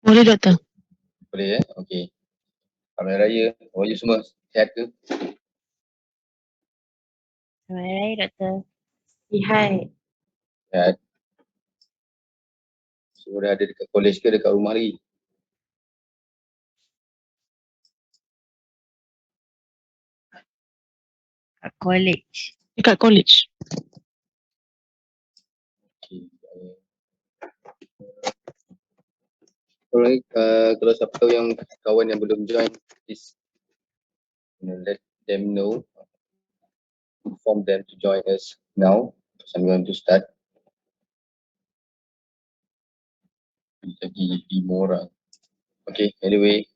Boleh doktor. Boleh okey. Selamat Raya. How are you semua? Sihat ke? Selamat Raya Doktor. Sihat. Sihat. Semua dah ada dekat college ke dekat rumah lagi? Kat college. Dekat college. Okey. Alright, kalau siapa tahu yang kawan yang belum join, please let them know, inform them to join us now because I'm going to start. Lagi 5 orang. Okay, anyway,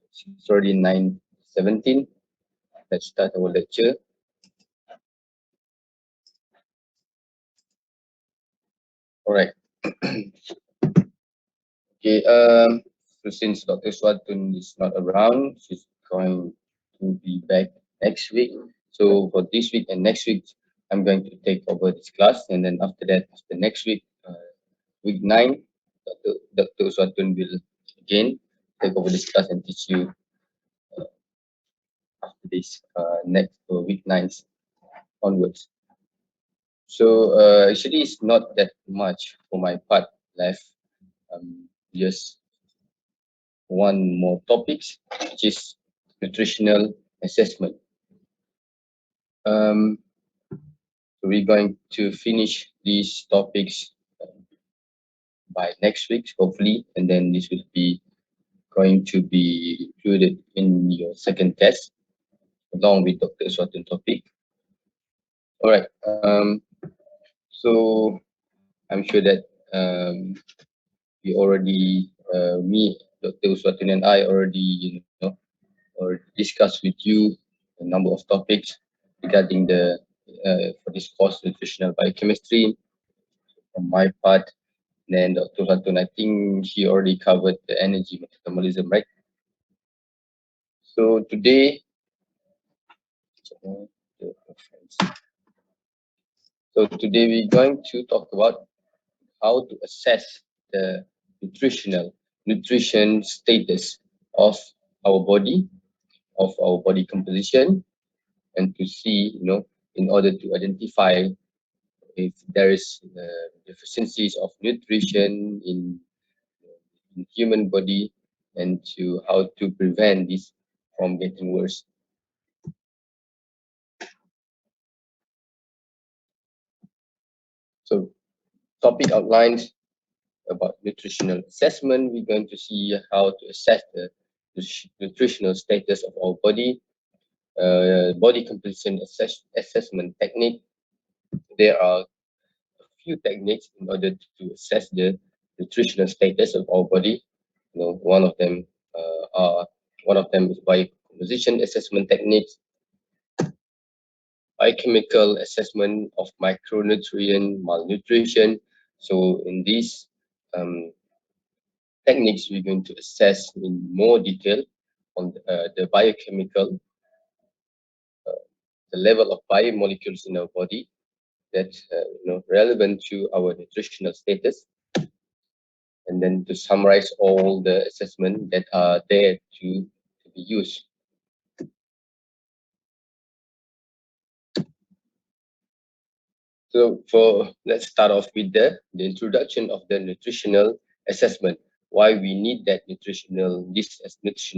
it's already 9:17. Let's start our lecture. Alright. Okay, so since Dr. Swatun is not around, she's going to be back next week. So for this week and next week, I'm going to take over this class, and then after that, after next week, week 9, Dr. Swatun will again take over this class and teach you after this next week 9 onwards. So actually, it's not that much for my part left. Just one more topics, which is nutritional assessment. So we're going to finish these topics by next week, hopefully, and then this will be going to be included in your second test, along with Dr. Swatun topic. All right. So I'm sure that we already, me, Dr. Swatun, and I already, or discuss with you a number of topics regarding the for this course, nutritional biochemistry. From my part, then Dr. Satun, I think he already covered the energy metabolism, right? So today, we're going to talk about how to assess the nutrition status of our body, of our body composition, and to see, in order to identify if there is deficiencies of nutrition in human body, and to how to prevent this from getting worse. So topic outlines about nutritional assessment. We're going to see how to assess the nutritional status of our body, body composition assessment technique. There are a few techniques in order to assess the nutritional status of our body. One of them is body composition assessment techniques, biochemical assessment of micronutrient malnutrition. So in these techniques, we're going to assess in more detail on the biochemical, the level of biomolecules in our body that's relevant to our nutritional status, and then to summarize all the assessment that are there to be used. So let's start off with the introduction of the nutritional assessment. Why we need that nutritional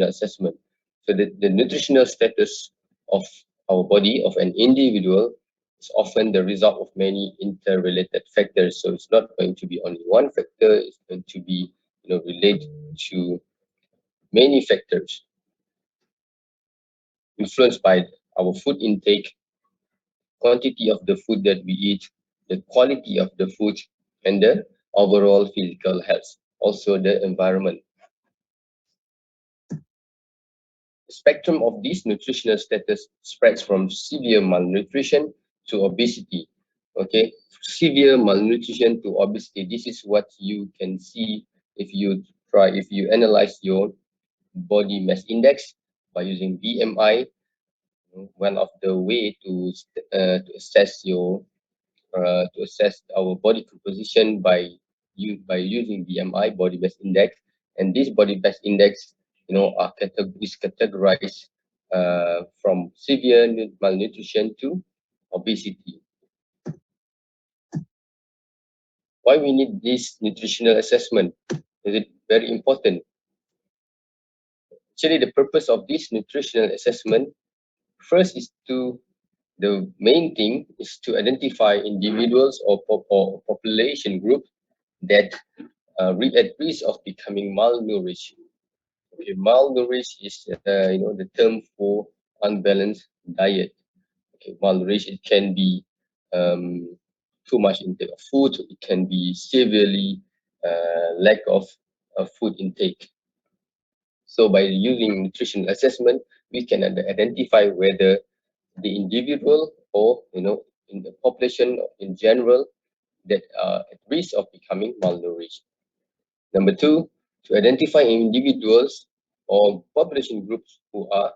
assessment. So the nutritional status of our body, of an individual, is often the result of many interrelated factors. So it's not going to be only one factor, it's going to be related to many factors influenced by our food intake, quantity of the food that we eat, the quality of the food, and the overall physical health, also the environment. The spectrum of this nutritional status spreads from severe malnutrition to obesity. Okay, severe malnutrition to obesity. This is what you can see if you analyze your body mass index by using BMI. One of the way to assess our body composition by using BMI, body mass index, And this body mass index, is categorized from severe malnutrition to obesity. Why we need this nutritional assessment? Is it very important? Actually, the purpose of this nutritional assessment first is to the main thing is to identify individuals or population group that at risk of becoming malnourished. Okay, malnourished is the term for unbalanced diet. Okay, malnourished, it can be um, too much intake of food. It can be severely lack of food intake. So by using nutrition assessment, we can identify whether the individual or in the population in general that are at risk of becoming malnourished. Number two, to identify individuals or population groups who are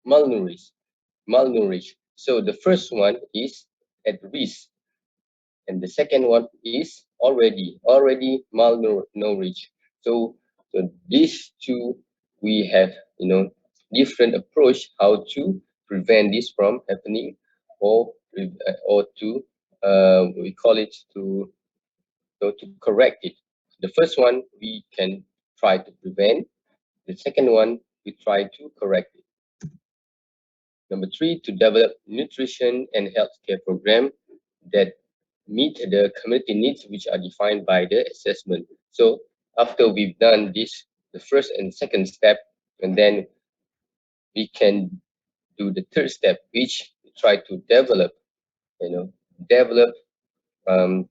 malnourished. Malnourished. So the first one is at risk, and the second one is already malnourished. So these two, we have different approach how to prevent this from happening, or to we call it to correct it. The first one we can try to prevent. The second one we try to correct it. Number three, to develop nutrition and healthcare program that meet the community needs which are defined by the assessment. So after we've done this, the first and second step, and then we can do the third step, which we try to develop um,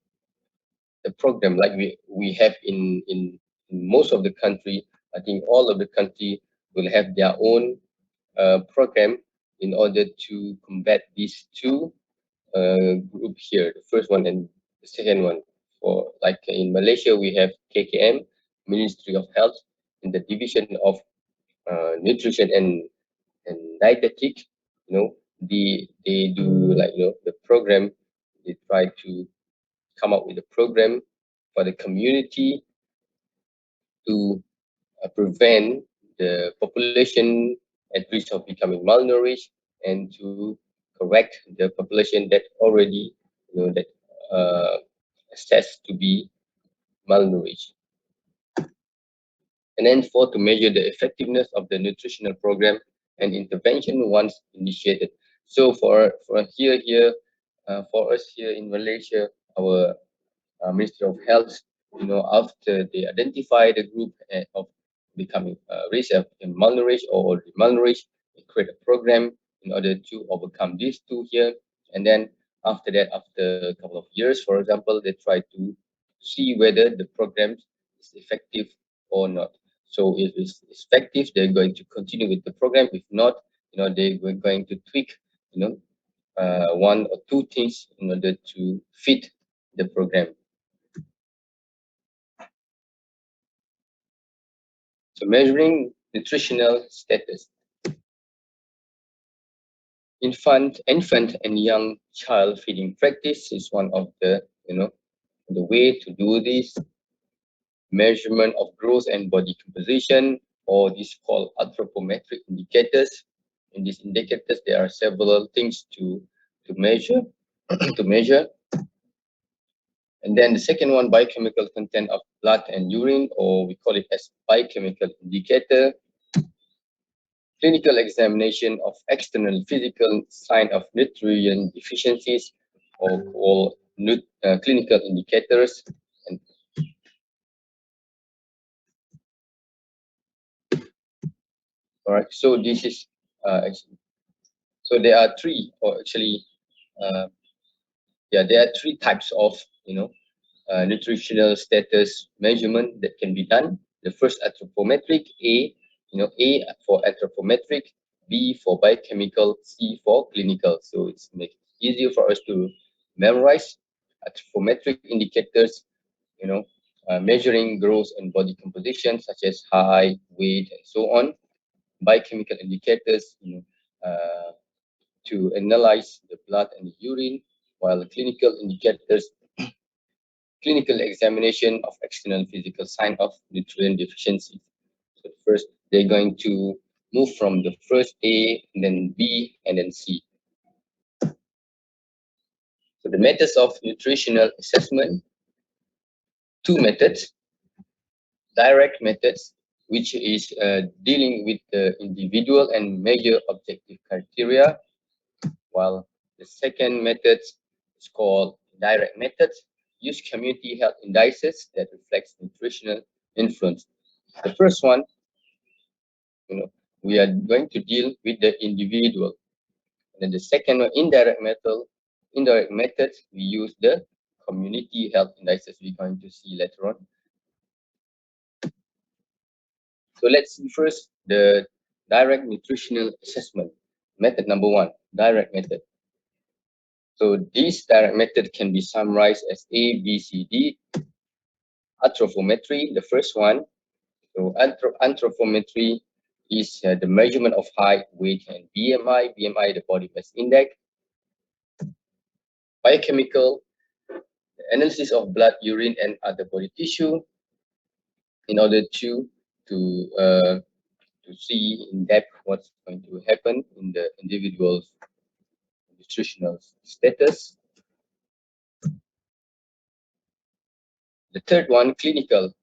the program like we have in most of the country. I think all of the country will have their own program in order to combat these two group here, the first one and the second one. For like in Malaysia, we have KKM, Ministry of Health, in the division of nutrition and dietetic. They do like the program. They try to come up with a program for the community to prevent the population at risk of becoming malnourished, and to correct the population that already that uh, assessed to be malnourished. And then four, to measure the effectiveness of the nutritional program and intervention once initiated. So for us here in Malaysia, our Ministry of Health, after they identify the group of becoming risk of malnourished or already malnourished, they create a program in order to overcome these two here. And then after that, after a couple of years, for example, they try to see whether the program is effective or not. So if it's effective, they're going to continue with the program. If not, they're going to tweak, one or two things in order to fit the program. So measuring nutritional status. Infant and young child feeding practice is one of the way to do this. Measurement of growth and body composition, or this called anthropometric indicators. In these indicators, there are several things to measure to measure. And then the second one, biochemical content of blood and urine, or we call it as biochemical indicator. Clinical examination of external physical sign of nutrient deficiencies, or called clinical indicators. And all right, so this is so there are three, or actually, uh, yeah, there are three types of nutritional status measurement that can be done. The first, anthropometric. A for anthropometric, B for biochemical, C for clinical. So it's make it easier for us to memorize. Anthropometric indicators, measuring growth and body composition such as height, weight, and so on. Biochemical indicators, to analyze the blood and the urine, while clinical indicators, clinical examination of external physical sign of nutrient deficiency. So first, they're going to move from the first A, and then B, and then C. So the methods of nutritional assessment, two methods: direct methods, which is dealing with the individual and measure objective criteria, while the second method is called direct methods, use community health indices that reflects nutritional influence. The first one, we are going to deal with the individual. And then the second one, indirect methods, we use the community health indices we're going to see later on. So let's see first the direct nutritional assessment. Method number one, direct method. So this direct method can be summarized as A, B, C, D. Anthropometry, the first one. So anthropometry is the measurement of height, weight, and BMI. BMI, the body mass index. Biochemical, the analysis of blood, urine, and other body tissue in order to see in depth what's going to happen in the individual's nutritional status. The third one, clinical,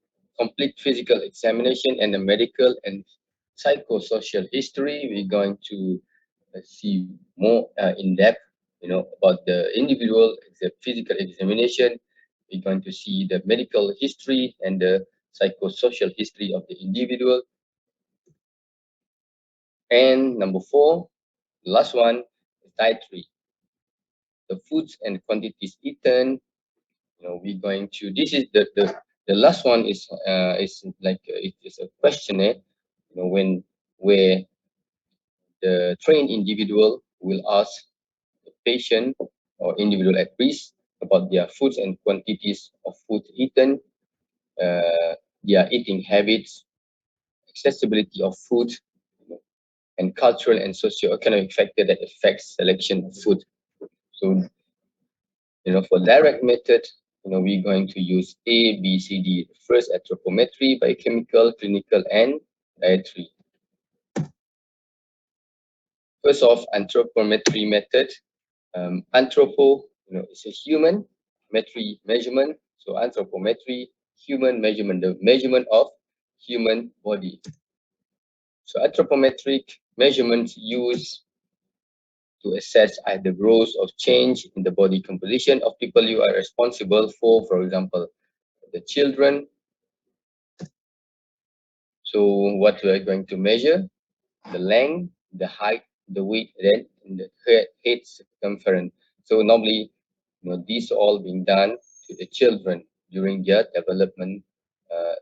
complete physical examination and the medical and psychosocial history. We're going to see more in depth, about the individual, the physical examination. We're going to see the medical history and the psychosocial history of the individual. And number four, the last one, is dietary. The foods and quantities eaten. We're going to. This is the last one is like it is a questionnaire. Where the trained individual will ask the patient or individual at risk about their foods and quantities of food eaten, their eating habits, accessibility of food, and cultural and socio-economic factor that affects selection of food. So, for direct method, we're going to use A, B, C, D. First, anthropometry, biochemical, clinical, and dietary. First off, anthropometry method. Anthropo, is a human, metry, measurement. So anthropometry, human measurement, the measurement of human body. So anthropometric measurements used to assess either growth or change in the body composition of people you are responsible for example, the children. So what we are going to measure: the length, the height, the weight, then the head circumference. So normally, these all being done to the children during their development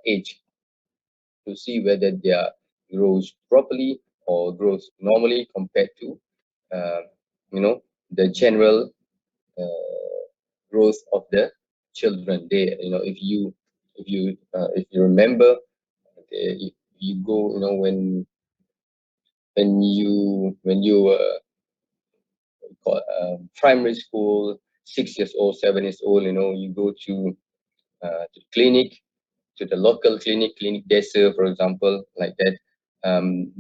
age to see whether they are grows properly or grows normally compared to uh, the general growth of the children. They, if you remember, if you go, when you primary school, 6 years old, 7 years old, you go to clinic, to the local clinic desa, for example, like that.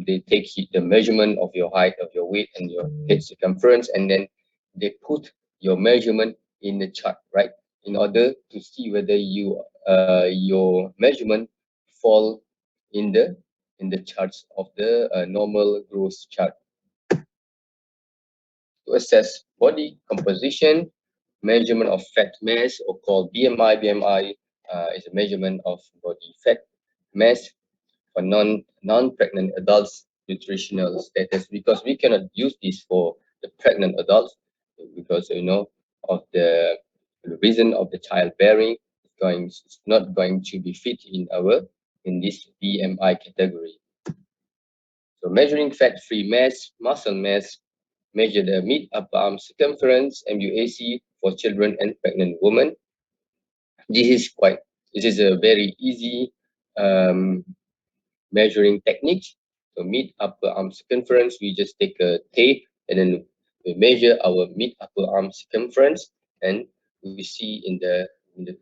They take the measurement of your height, of your weight, and your head circumference, and then they put your measurement in the chart, right? In order to see whether your measurement fall in the charts of the normal growth chart. To assess body composition, measurement of fat mass, or called BMI. BMI is a measurement of body fat mass for non-pregnant adults nutritional status, because we cannot use this for the pregnant adults because of the reason of the childbearing. It's not going to be fit in this BMI category. So measuring fat-free mass, muscle mass, measure the mid-upper arm circumference, MUAC, for children and pregnant women. This is a very easy measuring technique. So mid-upper arm circumference, we just take a tape and then we measure our mid-upper arm circumference, and we see in the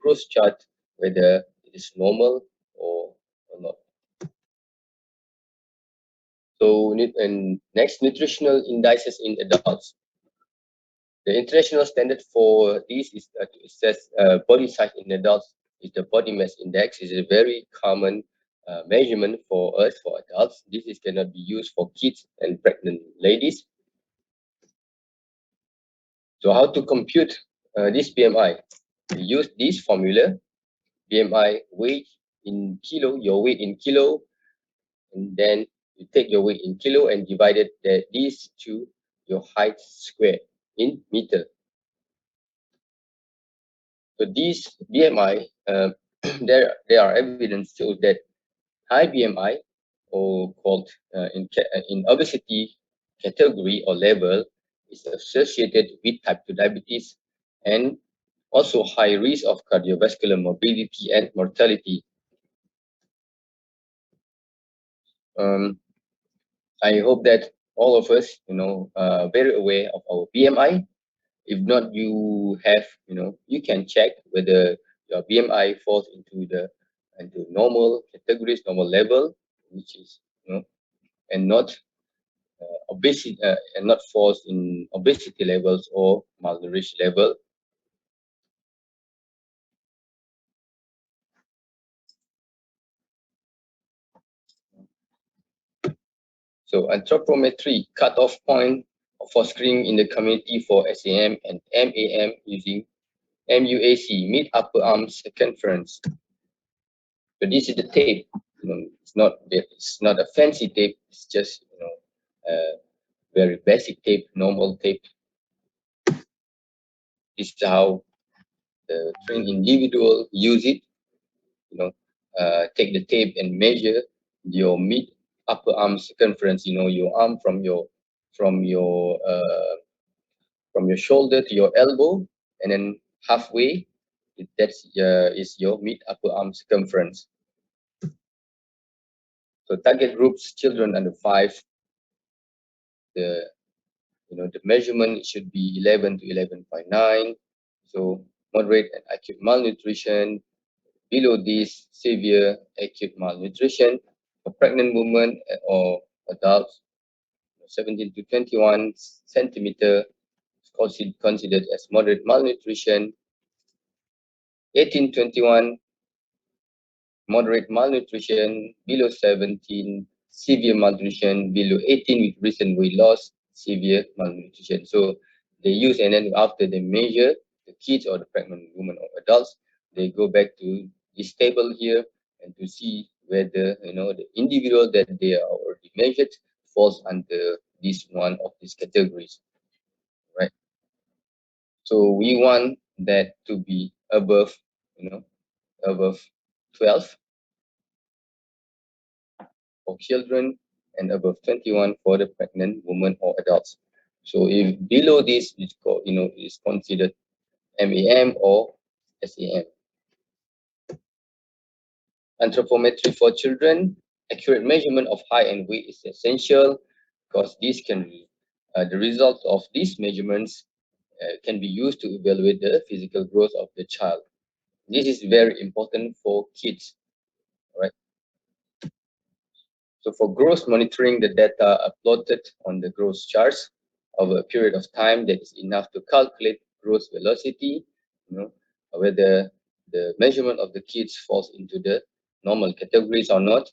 growth chart whether it is normal or not. So, and next, nutritional indices in adults. The international standard for this is to assess body size in adults is the body mass index. Is a very common measurement for us, for adults. This is cannot be used for kids and pregnant ladies. So how to compute this BMI? We use this formula, BMI weight in kilo, your weight in kilo, and then you take your weight in kilo and divided this to your height squared in meter. So these BMI, there are evidence shows that high BMI, or called in obesity category or level, is associated with type 2 diabetes and also high risk of cardiovascular morbidity and mortality. Um, I hope that all of us, very aware of our BMI. If not, you have, you can check whether your BMI falls into normal categories, normal level, which is, and not obesity, and not falls in obesity levels or malnourished level. So anthropometry cutoff point for screening in the community for SAM and MAM using MUAC, mid upper arm circumference. So this is the tape. It's not a fancy tape. It's just very basic tape, normal tape. This is how the trained individual use it. Take the tape and measure your mid upper arm circumference. Your arm from your uh, from your shoulder to your elbow, and then halfway, that's is your mid upper arm circumference. So target groups: children under 5. The measurement should be 11 to 11.9. So moderate and acute malnutrition. Below this, severe acute malnutrition. For pregnant women or adults, 17 to 21 centimeter is considered as moderate malnutrition. 18 to 21, moderate malnutrition. Below 17, severe malnutrition. Below 18, with recent weight loss, severe malnutrition. So they use, and then after they measure the kids or the pregnant women or adults, they go back to this table here and to see whether the individual that they are already measured falls under this one of these categories, right? So we want that to be above 12 for children and above 21 for the pregnant woman or adults. So if below this is is considered MAM or SAM. Anthropometry for children, accurate measurement of height and weight is essential because the result of these measurements can be used to evaluate the physical growth of the child. This is very important for kids, right? So for growth monitoring, the data are plotted on the growth charts over a period of time that is enough to calculate growth velocity, whether the measurement of the kids falls into the normal categories or not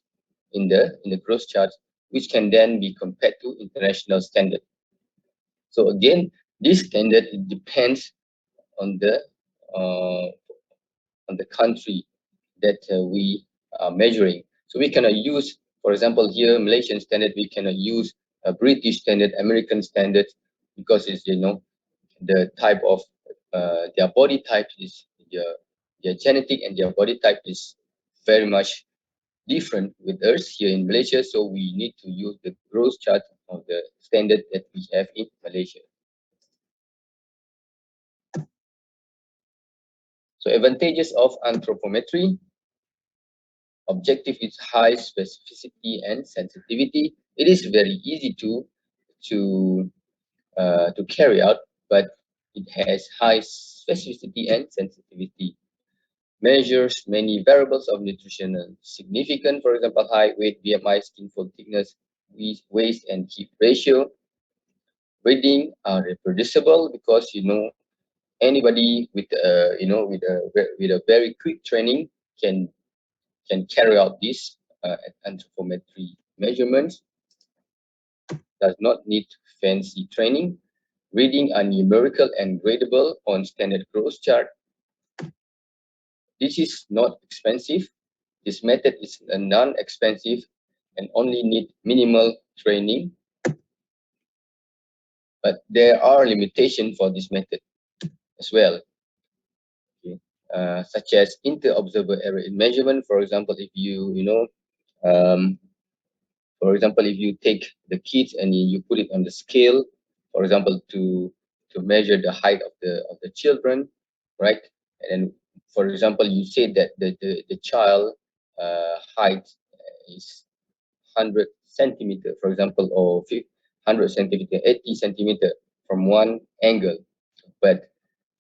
in the growth chart, which can then be compared to international standard. So again, this standard, it depends on uh, the country that we are measuring. So we cannot use, for example, here Malaysian standard. We cannot use a British standard, American standard, because it's the type of their body type is their genetic, and their body type is very much different with us here in Malaysia. So we need to use the growth chart of the standard that we have in Malaysia. So advantages of anthropometry: objective is high specificity and sensitivity. It is very easy to carry out, but it has high specificity and sensitivity. Measures many variables of nutritional significance, for example, height, weight, BMI, skin fold thickness, waist and hip ratio. Breathing are reproducible because anybody with with a very quick training can carry out this anthropometry measurements. Does not need fancy training. Reading are numerical and gradable on standard growth chart. This is not expensive. This method is non-expensive and only need minimal training, but there are limitations for this method as well. Okay. Such as inter-observer error in measurement. For example, if um, if you take the kids and you put it on the scale, for example, to measure the height of the children, right? And then, for example, you say that the child height is 100 centimeter, for example, or 100 centimeter, 80 centimeter from one angle, but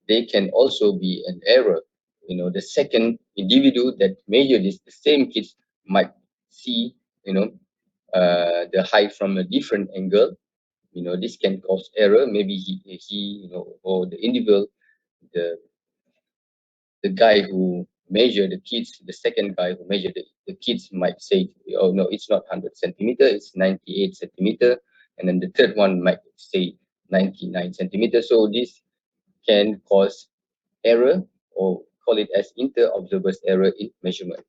they can also be an error. The second individual that measure this, the same kids might see, the height from a different angle. This can cause error. Maybe or the individual, the guy who measured the kids, the second guy who measured the kids might say, oh no, it's not 100 centimeter, it's 98 centimeter. And then the third one might say 99 centimeter. So this can cause error, or call it as inter-observer's error in measurement.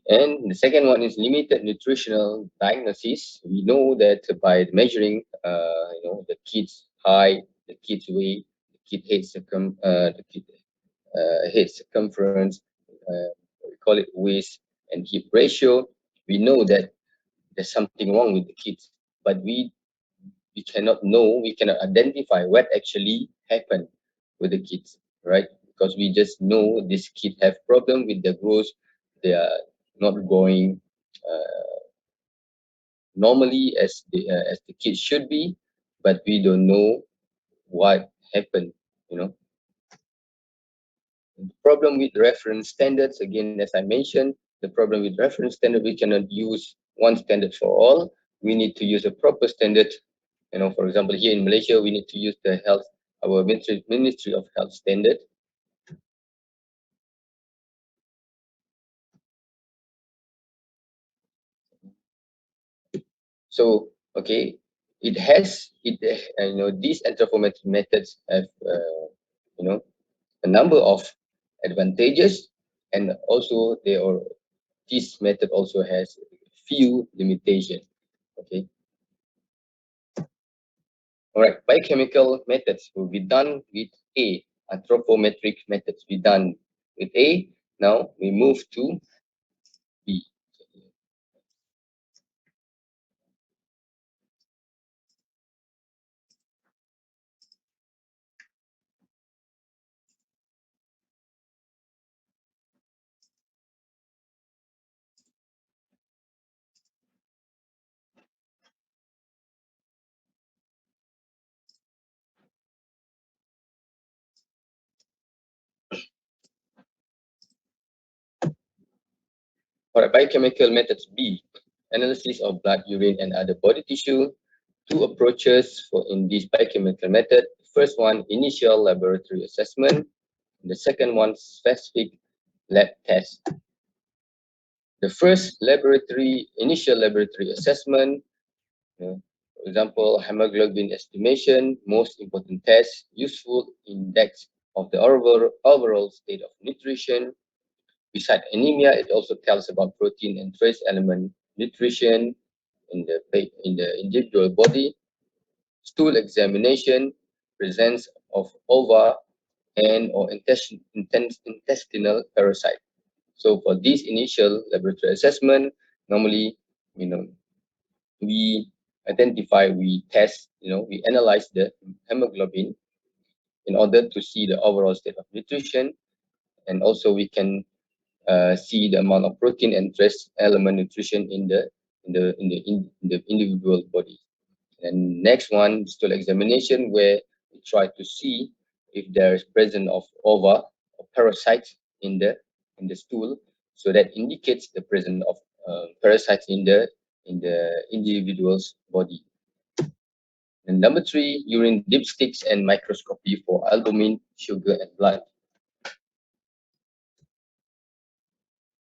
And the second one is limited nutritional diagnosis. We know that by measuring, the kid's height, the kid's weight, the kid head circumference, we call it waist and hip ratio. We know that there's something wrong with the kids, but we cannot know, we cannot identify what actually happened with the kids, right? Because we just know this kid have problem with the growth. They are not growing normally as the kids should be, but we don't know what happened. The problem with reference standards, again, as I mentioned, the problem with reference standard, we cannot use one standard for all. We need to use a proper standard. For example, here in Malaysia, we need to use our Ministry of Health standard. So, okay, these anthropometric methods have, a number of advantages, and also this method also has few limitations. Okay. All right. Biochemical methods will be done with A. Anthropometric methods be done with A. Now we move to B. All right. Biochemical methods B. Analysis of blood, urine, and other body tissue. Two approaches in this biochemical method. First one, initial laboratory assessment. The second one, specific lab test. The first initial laboratory assessment, for example, hemoglobin estimation, most important test, useful index of the overall state of nutrition. Beside anemia, it also tells about protein and trace element nutrition in the individual body. Stool examination, presence of ova and or intestinal parasite. So for this initial laboratory assessment, normally, you know, we we test, we analyze the hemoglobin in order to see the overall state of nutrition, and also we can see the amount of protein and trace element nutrition in the individual body. And next one, stool examination, where we try to see if there is presence of ova or parasites in the stool. So that indicates the presence of parasites in the individual's body. And number three, urine dipsticks and microscopy for albumin, sugar, and blood.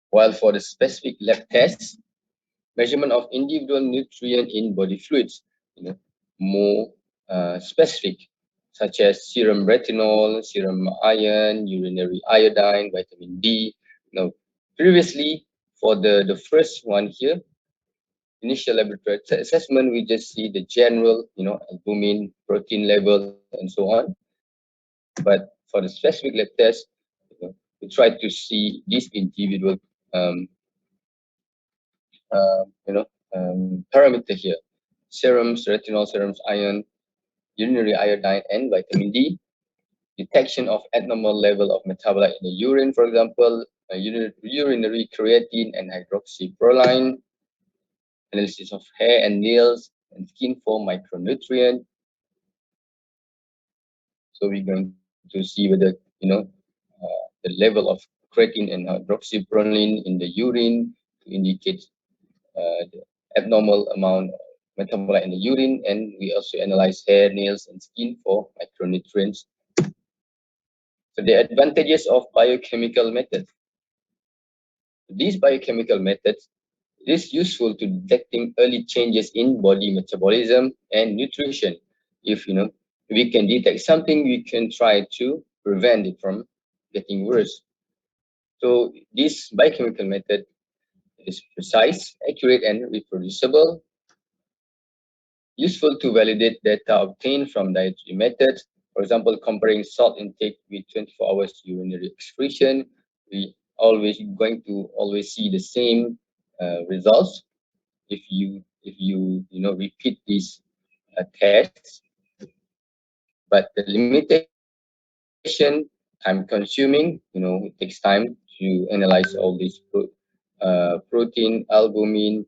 While for the specific lab tests, measurement of individual nutrient in body fluids, you know, more specific, such as serum retinol, serum iron, urinary iodine, vitamin D. Now, previously, for the first one here, initial laboratory assessment, we just see the general, albumin, protein levels, and so on. But for the specific lab test, we try to see these individual, um, uh, you know, parameter here: serums, retinol, serums, iron, urinary iodine, and vitamin D. Detection of abnormal level of metabolite in the urine, for example, urinary creatine and hydroxyproline. Analysis of hair and nails and skin for micronutrient. So we're going to see whether, the level of creatine and hydroxyproline in the urine to indicate the abnormal amount of metabolite in the urine, and we also analyze hair, nails, and skin for micronutrients. So the advantages of biochemical methods. These biochemical methods, it is useful to detecting early changes in body metabolism and nutrition. If we can detect something, we can try to prevent it from getting worse. So this biochemical method is precise, accurate, and reproducible. Useful to validate data obtained from dietary methods. For example, comparing salt intake with 24 hours urinary excretion, we always see the same results if you repeat these tests. But the limitation, time consuming, it takes time to analyze all these protein, albumin,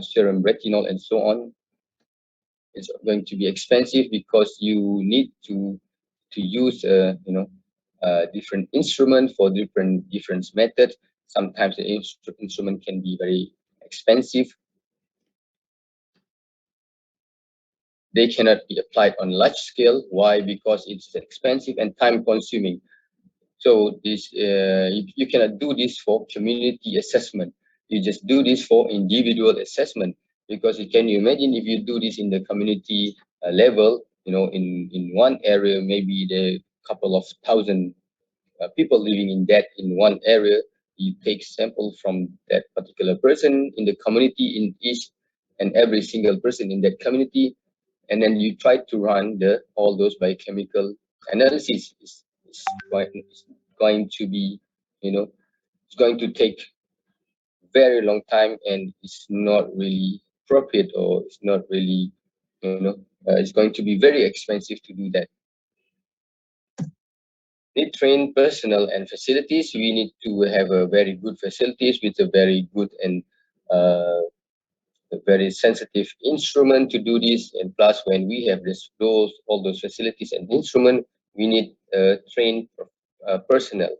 serum retinol, and so on. It's going to be expensive because you need to use different instrument for different methods. Sometimes the instrument can be very expensive. They cannot be applied on large scale. Why? Because it's expensive and time consuming. So this you cannot do this for community assessment. You just do this for individual assessment, because can you imagine if you do this in the community level, in one area, maybe the couple of thousand people living in one area. You take sample from that particular person in the community, in each and every single person in that community, and then you try to run all those biochemical analysis. It's going to be, it's going to take very long time, and it's not really appropriate, or it's not really, it's going to be very expensive to do that. Need trained personnel and facilities. We need to have a very good facilities with a very good and a very sensitive instrument to do this. And plus, when we have all those facilities and instrument, we need trained personnel.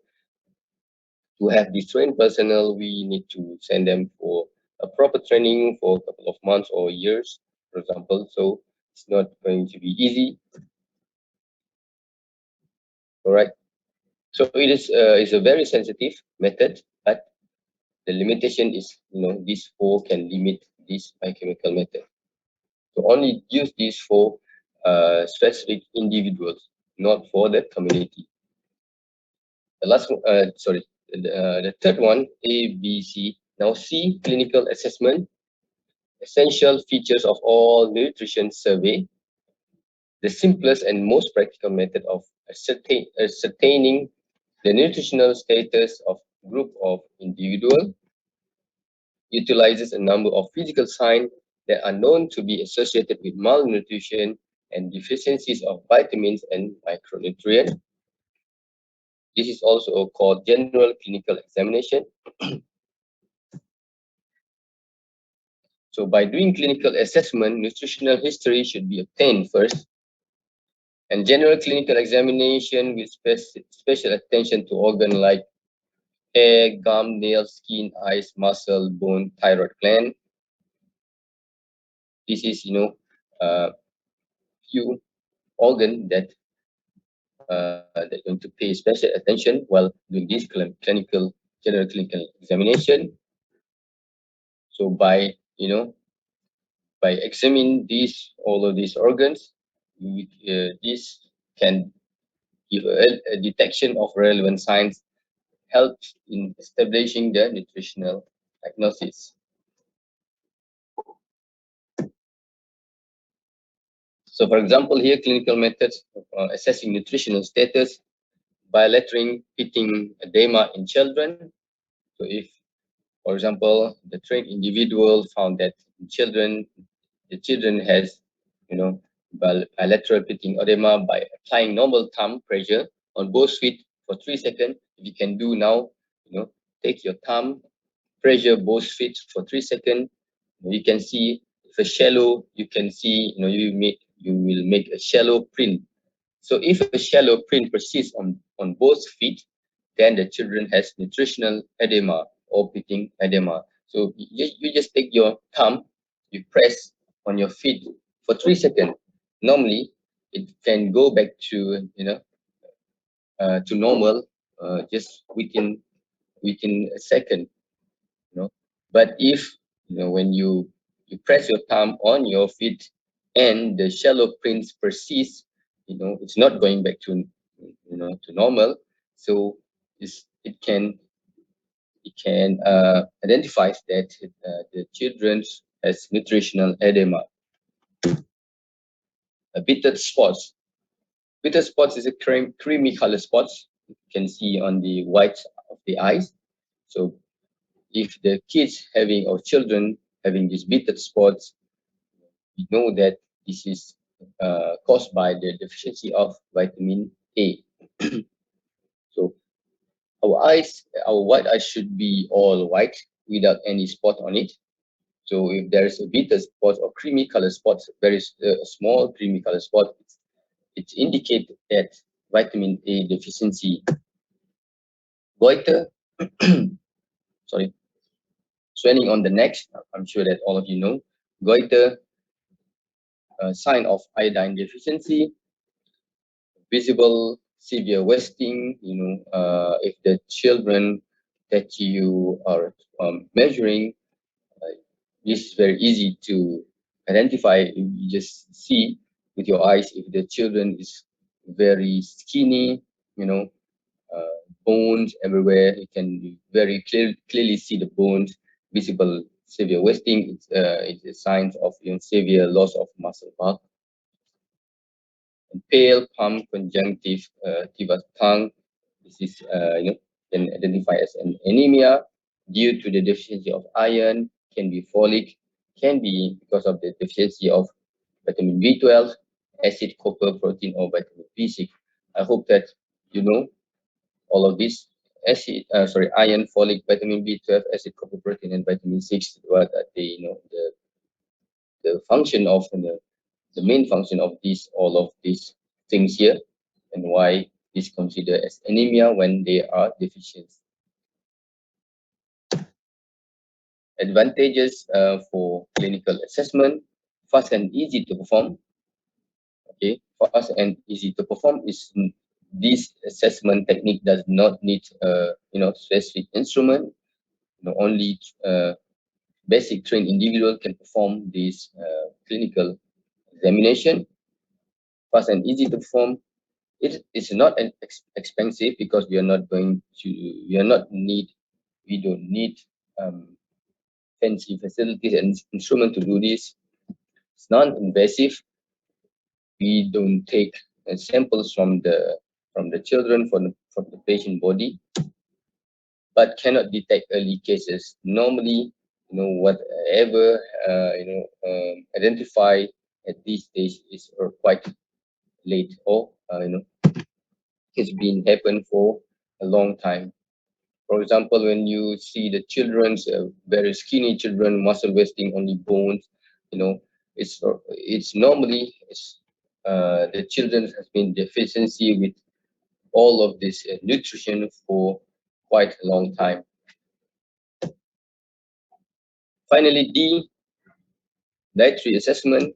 To have this trained personnel, we need to send them for a proper training for a couple of months or years, for example. So it's not going to be easy. All right. So it's a very sensitive method, but the limitation is, these four can limit this biochemical method. So only use this for specific individuals, not for the community. The last one, the third one, A, B, C. Now C, clinical assessment, essential features of all nutrition survey. The simplest and most practical method of ascertaining the nutritional status of group of individual, utilizes a number of physical signs that are known to be associated with malnutrition and deficiencies of vitamins and micronutrients. This is also called general clinical examination. So by doing clinical assessment, nutritional history should be obtained first, and general clinical examination with special attention to organ like hair, gum, nails, skin, eyes, muscle, bone, thyroid gland. This is, few organ that going to pay special attention while doing this general clinical examination. So by examining all of these organs, this can give a detection of relevant signs, helps in establishing the nutritional diagnosis. So, for example, here clinical methods of assessing nutritional status: bilateral pitting edema in children. So, if, for example, the trained individual found that the children has, bilateral pitting edema by applying normal thumb pressure on both feet for 3 seconds. If you can do now, take your thumb, pressure both feet for 3 seconds. You can see if a shallow, you can see, you will make a shallow print. So if a shallow print persists on both feet, then the children has nutritional edema or pitting edema. So you just take your thumb, you press on your feet for 3 seconds. Normally, it can go back to to normal just within a second. But if when you press your thumb on your feet and the shallow prints persist, it's not going back to normal. So it can identify that the children has nutritional edema. Bitter spots. Bitter spots is a creamy color spots you can see on the white of the eyes. So if the kids having or children having these bitter spots, we know that this is caused by the deficiency of vitamin A. So our white eyes should be all white without any spot on it. So if there is a bitter spot or creamy color spots, very small creamy color spot, it indicates that vitamin A deficiency. Goiter, sorry, swelling on the neck. I'm sure that all of you know. Goiter, a sign of iodine deficiency. Visible severe wasting, if the children that you are measuring, uh, this is very easy to identify. You just see with your eyes if the children is very skinny, you know, bones everywhere. You can very clearly see the bones, visible severe wasting. It's a sign of severe loss of muscle bulk. And pale palm conjunctive tongue. This is can identify as an anemia due to the deficiency of iron. Can be folic. Can be because of the deficiency of vitamin B12, acid, copper, protein, or vitamin B6. I hope that you know all of these iron, folic, vitamin B12, acid, copper, protein, and vitamin 6. What are the function of the main function of all of these things here, and why is considered as anemia when they are deficient. Advantages for clinical assessment: fast and easy to perform. Okay, fast and easy to perform is this assessment technique does not need specific instrument. Only basic trained individual can perform this clinical examination. Fast and easy to perform. It is not expensive because we don't need fancy facilities and instrument to do this. It's non-invasive. We don't take samples from the children from the patient body, but cannot detect early cases. Normally, whatever identify at this stage is quite late, or it's been happen for a long time. For example, when you see the children's very skinny children, muscle wasting, only bones, it's normally the children has been deficiency with all of this nutrition for quite a long time. Finally, D, dietary assessment.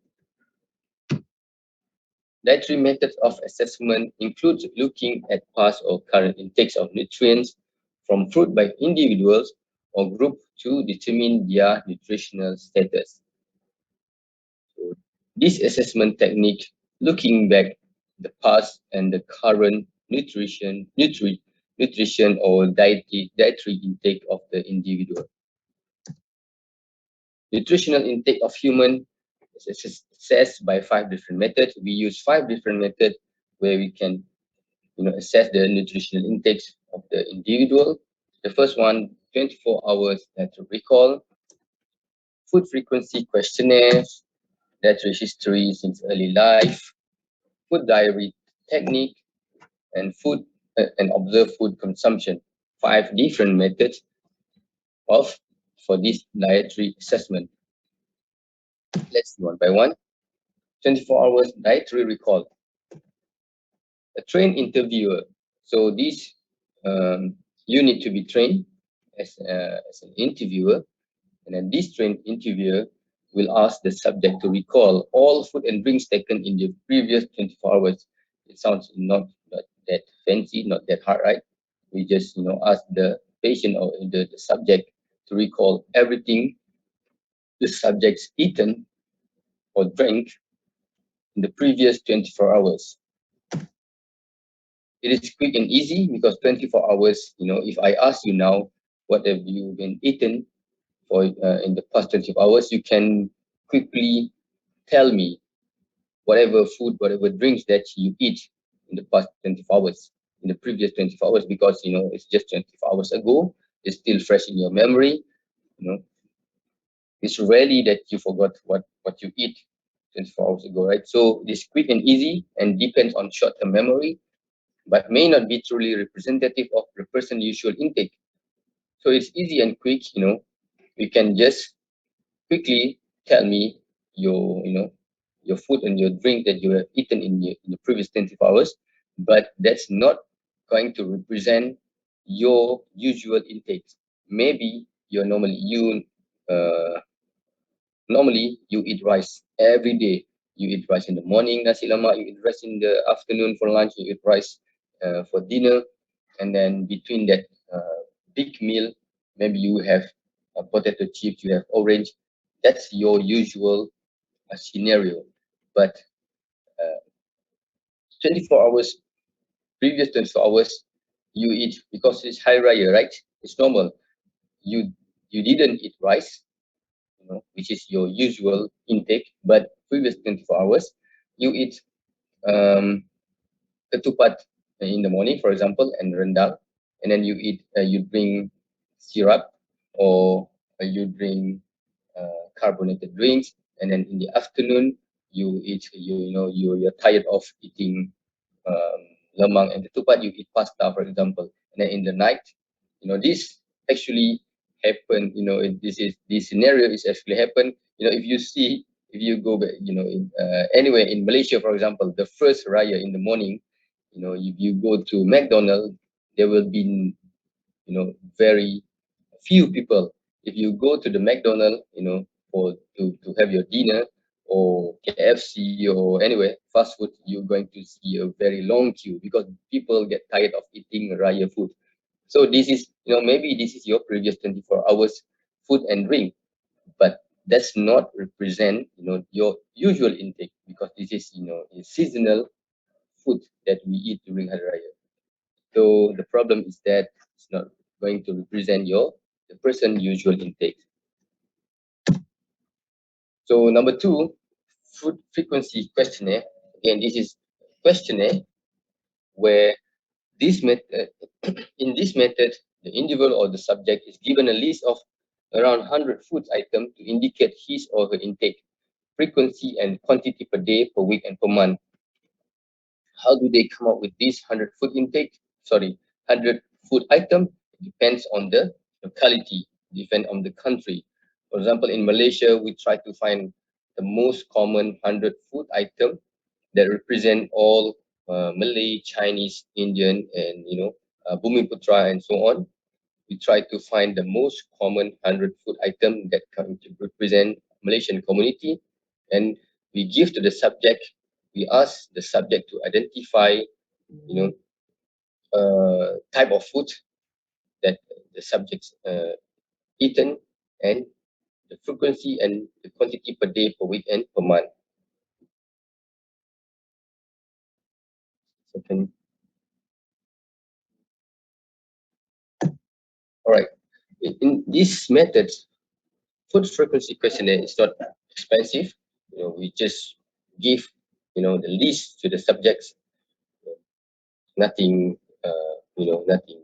Dietary methods of assessment includes looking at past or current intakes of nutrients from fruit by individuals or group to determine their nutritional status. So this assessment technique, looking back the past and the current nutrition or dietary intake of the individual. Nutritional intake of human is assessed by 5 different methods. We use 5 different methods where we can assess the nutritional intakes of the individual. The first one, 24 hours dietary recall, food frequency questionnaires, dietary history since early life, food diary technique, and food and observe food consumption. 5 different methods of for this dietary assessment. Let's do one by one. 24 hours dietary recall. A trained interviewer. So this you need to be trained as an interviewer, and then this trained interviewer will ask the subject to recall all food and drinks taken in the previous 24 hours. It sounds not that fancy, not that hard, right? We just ask the patient or the subject to recall everything the subject's eaten or drank in the previous 24 hours. It is quick and easy because 24 hours, if I ask you now, what have you been eaten for in the past 24 hours, you can quickly tell me whatever food, whatever drinks that you eat in the past 24 hours, in the previous 24 hours, because, it's just 24 hours ago. It's still fresh in your memory. You know, it's rarely that you forgot what you eat 24 hours ago, right? So it's quick and easy and depends on short-term memory, but may not be truly representative of the person's usual intake. So it's easy and quick, you can just quickly tell me your food and your drink that you have eaten in the previous 24 hours, but that's not going to represent your usual intakes. Maybe uh, normally you eat rice every day. You eat rice in the morning, nasi lemak. You eat rice in the afternoon for lunch. You eat rice for dinner, and then between that big meal, maybe you have potato chips. You have orange. That's your usual scenario. But uh, 24 hours, previous 24 hours, you eat because it's Hari Raya, right? It's normal. You you didn't eat rice, which is your usual intake, but previous 24 hours, you eat um, ketupat in the morning, for example, and rendang, and then you drink syrup or you drink carbonated drinks, and then in the afternoon you eat you're tired of eating um, lemang and ketupat, you eat pasta, for example, and then in the night, this actually happen. This scenario is actually happen. If you go back, anywhere in Malaysia, for example, the first raya in the morning, if you go to McDonald's, there will be very few people. If you go to the McDonald's, to have your dinner or KFC or anywhere fast food, you're going to see a very long queue because people get tired of eating raya food. So this is, maybe this is your previous 24 hours food and drink, but that's not represent, your usual intake, because this is, a seasonal food that we eat during Hari Raya. So the problem is that it's not going to represent the person usual intake. So number two, food frequency questionnaire. Again, this is questionnaire where this method, in this method, the individual or the subject is given a list of around 100 food items to indicate his or her intake, frequency and quantity per day, per week, and per month. How do they come up with this 100 food intake? Sorry, 100 food item. It depends on the locality, depend on the country. For example, in Malaysia, we try to find the most common 100 food item that represent all Malay, Chinese, Indian, and Bumiputra and so on. we try to find the most common 100 food item that come to represent Malaysian community, and we give to the subject. We ask the subject to identify, type of food that the subjects eaten, and the frequency and the quantity per day, per week, and per month. Second. All right. In these methods, food frequency questionnaire is not expensive. We just give, the list to the subjects. Nothing, nothing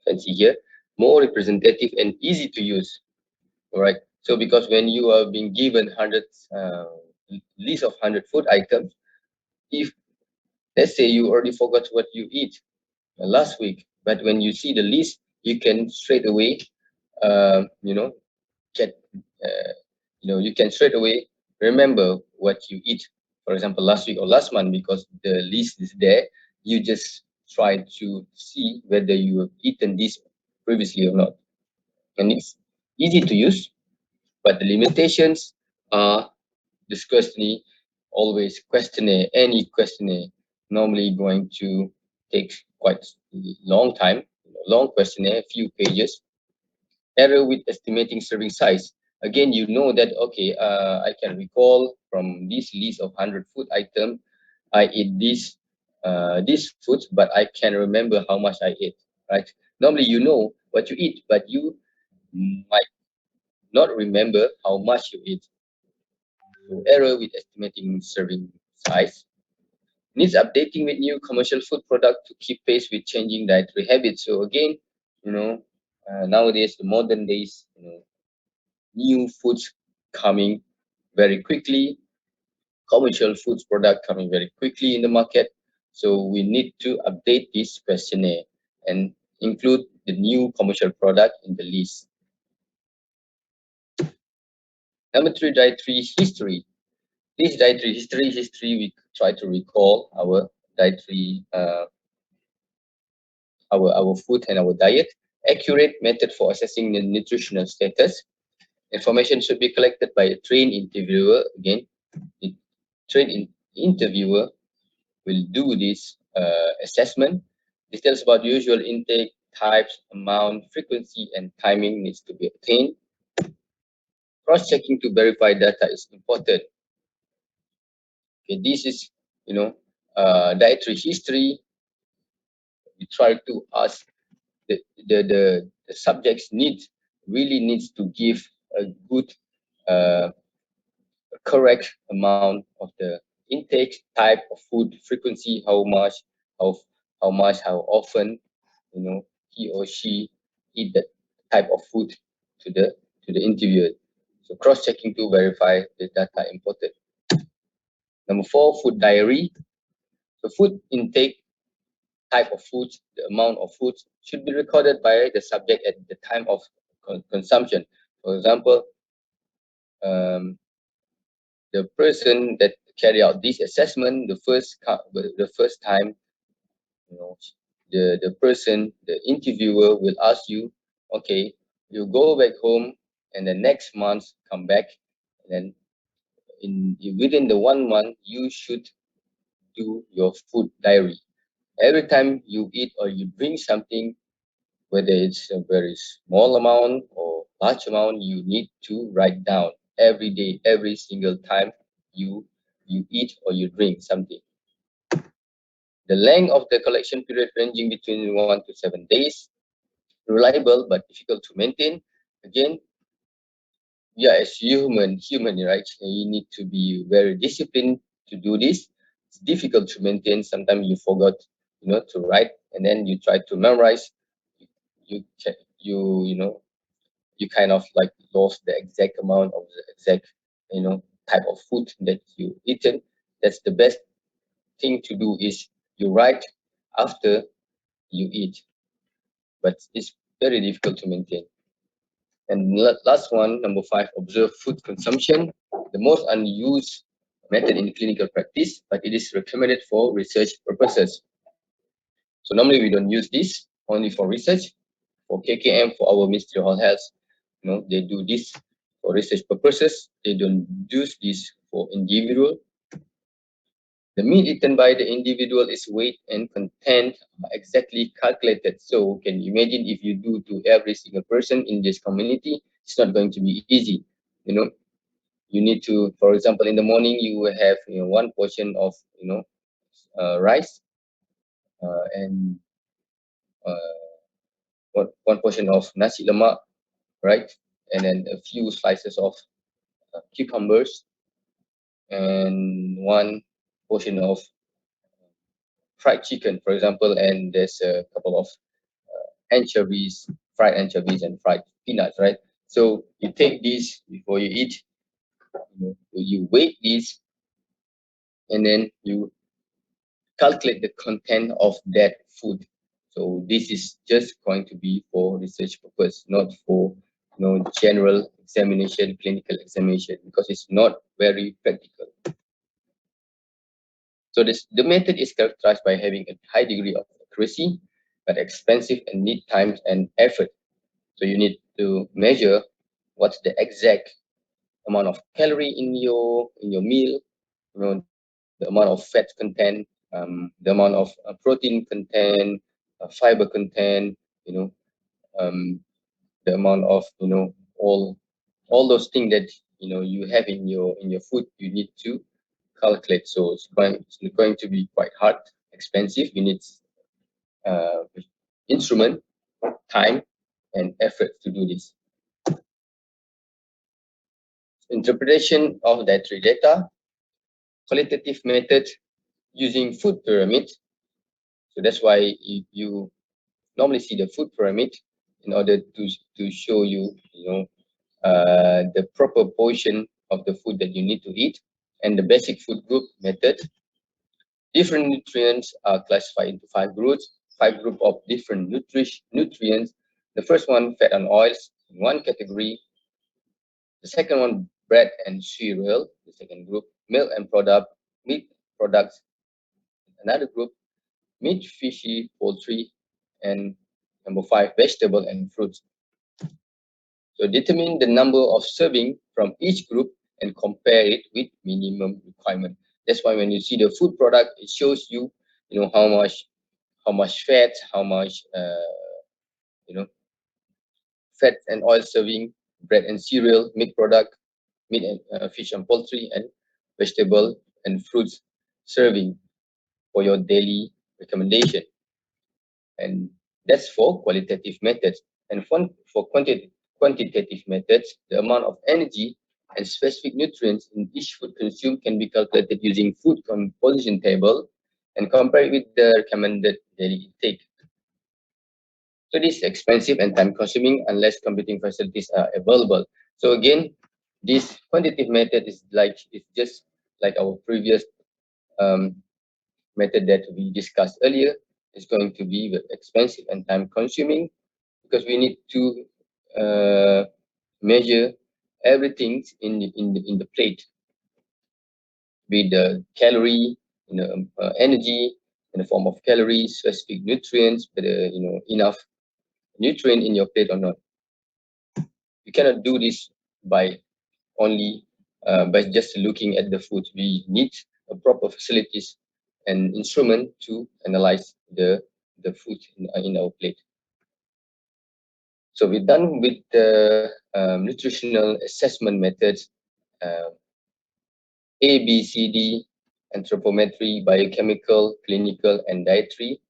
fancy here. More representative and easy to use. All right. So because when you are being given hundreds, list of 100 food items, if let's say you already forgot what you eat last week, but when you see the list, you can straight away, um, you know, get, you can straight away remember what you eat. For example, last week or last month, because the list is there, you just try to see whether you have eaten this previously or not. And it's easy to use, but the limitations are discussively always questionnaire, any questionnaire normally going to take quite long time, long questionnaire, few pages. Error with estimating serving size. Again, you know that, okay, I can recall from this list of 100 food item, I eat this foods, but I can remember how much I ate, right? Normally, you know what you eat, but you might not remember how much you eat. So error with estimating serving size. Needs updating with new commercial food product to keep pace with changing dietary habits. So again, nowadays, the modern days, new foods coming very quickly, commercial foods product coming very quickly in the market. So we need to update this questionnaire and include the new commercial product in the list. Number three, dietary history. This dietary history, we try to recall our dietary, our food and our diet. Accurate method for assessing the nutritional status. Information should be collected by a trained interviewer. Again, the trained interviewer will do this assessment. Details about usual intake, types, amount, frequency, and timing needs to be obtained. Cross-checking to verify data is important. Okay, this is, dietary history. We try to ask the subjects really needs to give a good, uh, correct amount of the intake, type of food, frequency, how how often, he or she eat that type of food to the interviewer. So cross-checking to verify the data important. Number four, food diary. So food intake, type of foods, the amount of foods should be recorded by the subject at the time of consumption. For example, um, the person that carry out this assessment, the first time, you know, the person, the interviewer will ask you, okay, you go back home and the next month come back, and then within the 1 month you should do your food diary. Every time you eat or you drink something, whether it's a very small amount or large amount, you need to write down every day, every single time you eat or you drink something. The length of the collection period ranging between 1 to 7 days, reliable but difficult to maintain. Again, yeah, as human, right? You need to be very disciplined to do this. It's difficult to maintain. Sometimes you forgot, to write, and then you try to memorize. You ca- you kind of like lost the exact amount of the exact, type of food that you eaten. That's the best thing to do is you write after you eat, but it's very difficult to maintain. And last one, number five, observe food consumption. The most unused method in clinical practice, but it is recommended for research purposes. So normally we don't use this, only for research, for KKM, for our Ministry of Health, they do this for research purposes. They don't do this for individual. The meat eaten by the individual is weight and content exactly calculated. So can you imagine if you do to every single person in this community, it's not going to be easy. You need to, for example, in the morning you will have one portion of rice and one portion of nasi lemak, right? And then a few slices of cucumbers and one portion of fried chicken, for example, and there's a couple of anchovies, fried anchovies and fried peanuts, right? So you take these before you eat, you weigh these, and then you calculate the content of that food. So this is just going to be for research purpose, not for general examination, clinical examination, because it's not very practical. So the method is characterized by having a high degree of accuracy, but expensive and need time and effort. So you need to measure what's the exact amount of calorie in your meal, the amount of fat content, the amount of protein content, fiber content, um, the amount of all those things that you have in your food. You need to calculate. So it's going to be quite hard, expensive. You need uh, instrument, time, and effort to do this. Interpretation of dietary data, qualitative method using food pyramid. So that's why you normally see the food pyramid in order to show the proper portion of the food that you need to eat, and the basic food group method. Different nutrients are classified into five group of different nutrients. The first one, fat and oils, in one category. The second one, bread and cereal. The second group, milk and meat products. Another group, meat, fishy, poultry, and number five, vegetable and fruits. So determine the number of serving from each group and compare it with minimum requirement. That's why when you see the food product, it shows you, how much fat, how much you know fat and oil serving, bread and cereal, meat product, meat and fish and poultry, and vegetable and fruits serving for your daily recommendation. And that's for qualitative methods. And for quantitative methods, the amount of energy and specific nutrients in each food consumed can be calculated using food composition table and compared with the recommended daily intake. So this is expensive and time consuming unless computing facilities are available. So again, this quantitative method is just like our previous um, method that we discussed earlier. Is going to be expensive and time consuming because we need to measure everything in the plate, be the calorie, energy in the form of calories, specific nutrients, whether enough nutrient in your plate or not. You cannot do this by only by just looking at the food. We need a proper facilities and instrument to analyze the food in our plate. So we're done with the nutritional assessment methods, uh, A, B, C, D, anthropometry, biochemical, clinical, and dietary.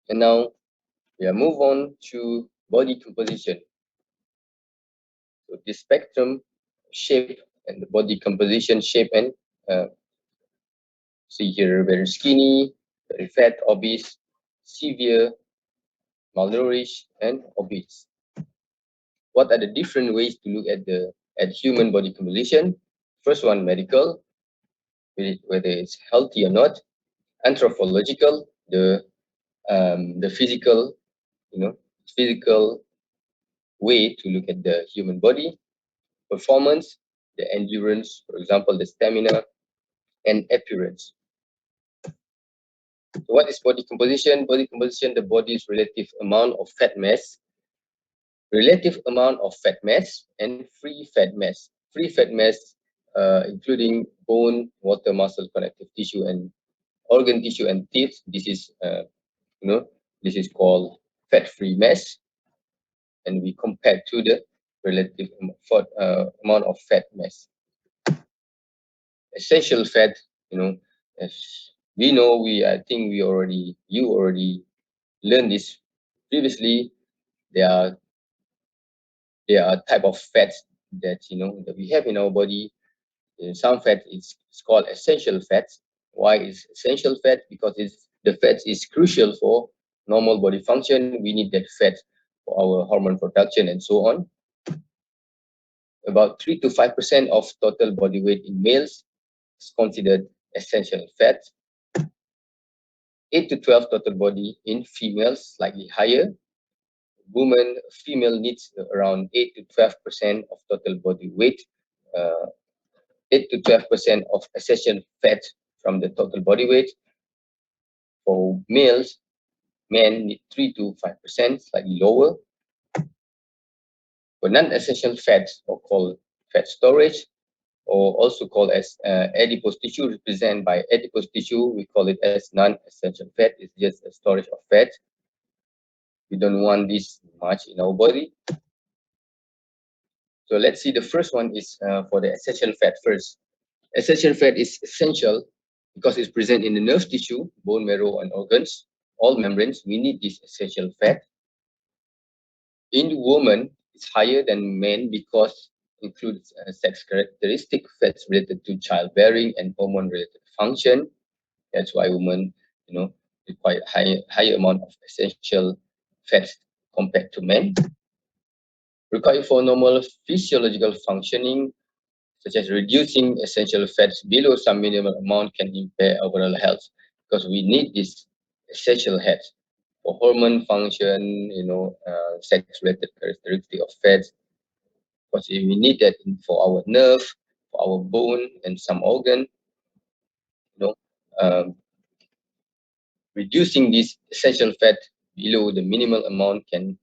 And now we are move on to body composition. So this spectrum, shape, and the body composition, shape, and see here, very skinny, very fat, obese, severe, malnourished, and obese. What are the different ways to look at human body composition? First one, medical, whether it's healthy or not. Anthropological, the physical, you know, physical way to look at the human body. Performance, the endurance, for example, the stamina, and appearance. So what is body composition? Body composition, the body's relative amount of fat mass relative amount of fat mass, and free fat mass. Free fat mass, including bone, water, muscle, connective tissue, and organ tissue and teeth. You know, this is called fat-free mass, and we compare to the relative amount of fat mass. Essential fat, you know, as we know, I think you already learned this previously. There are type of fats that that we have in our body. Some fat is called essential fats. Why is essential fat? Because the fat is crucial for normal body function. We need that fat for our hormone production and so on. About 3 to 5% of total body weight in males is considered essential fat. 8 to 12 total body in females, slightly higher. Female needs around 8 to 12% of total body weight, uh, 8 to 12% of essential fat from the total body weight. For males, men need 3 to 5%, slightly lower. For non-essential fats, or called fat storage, or also called as adipose tissue, represented by adipose tissue, we call it as non-essential fat. It's just a storage of fat. We don't want this much in our body. So let's see, the first one is for the essential fat first. Essential fat is essential because it's present in the nerve tissue, bone marrow, and organs, all membranes. We need this essential fat. In women, it's higher than men because it includes sex characteristic fats related to childbearing and hormone-related function. That's why women, require higher amount of essential fats compared to men. Required for normal physiological functioning, such as reducing essential fats below some minimal amount, can impair overall health, because we need this essential fats for hormone function, sex-related characteristic of fats, because we need that for our nerve, for our bone, and some organ. You know, um, Reducing this essential fat below the minimal amount can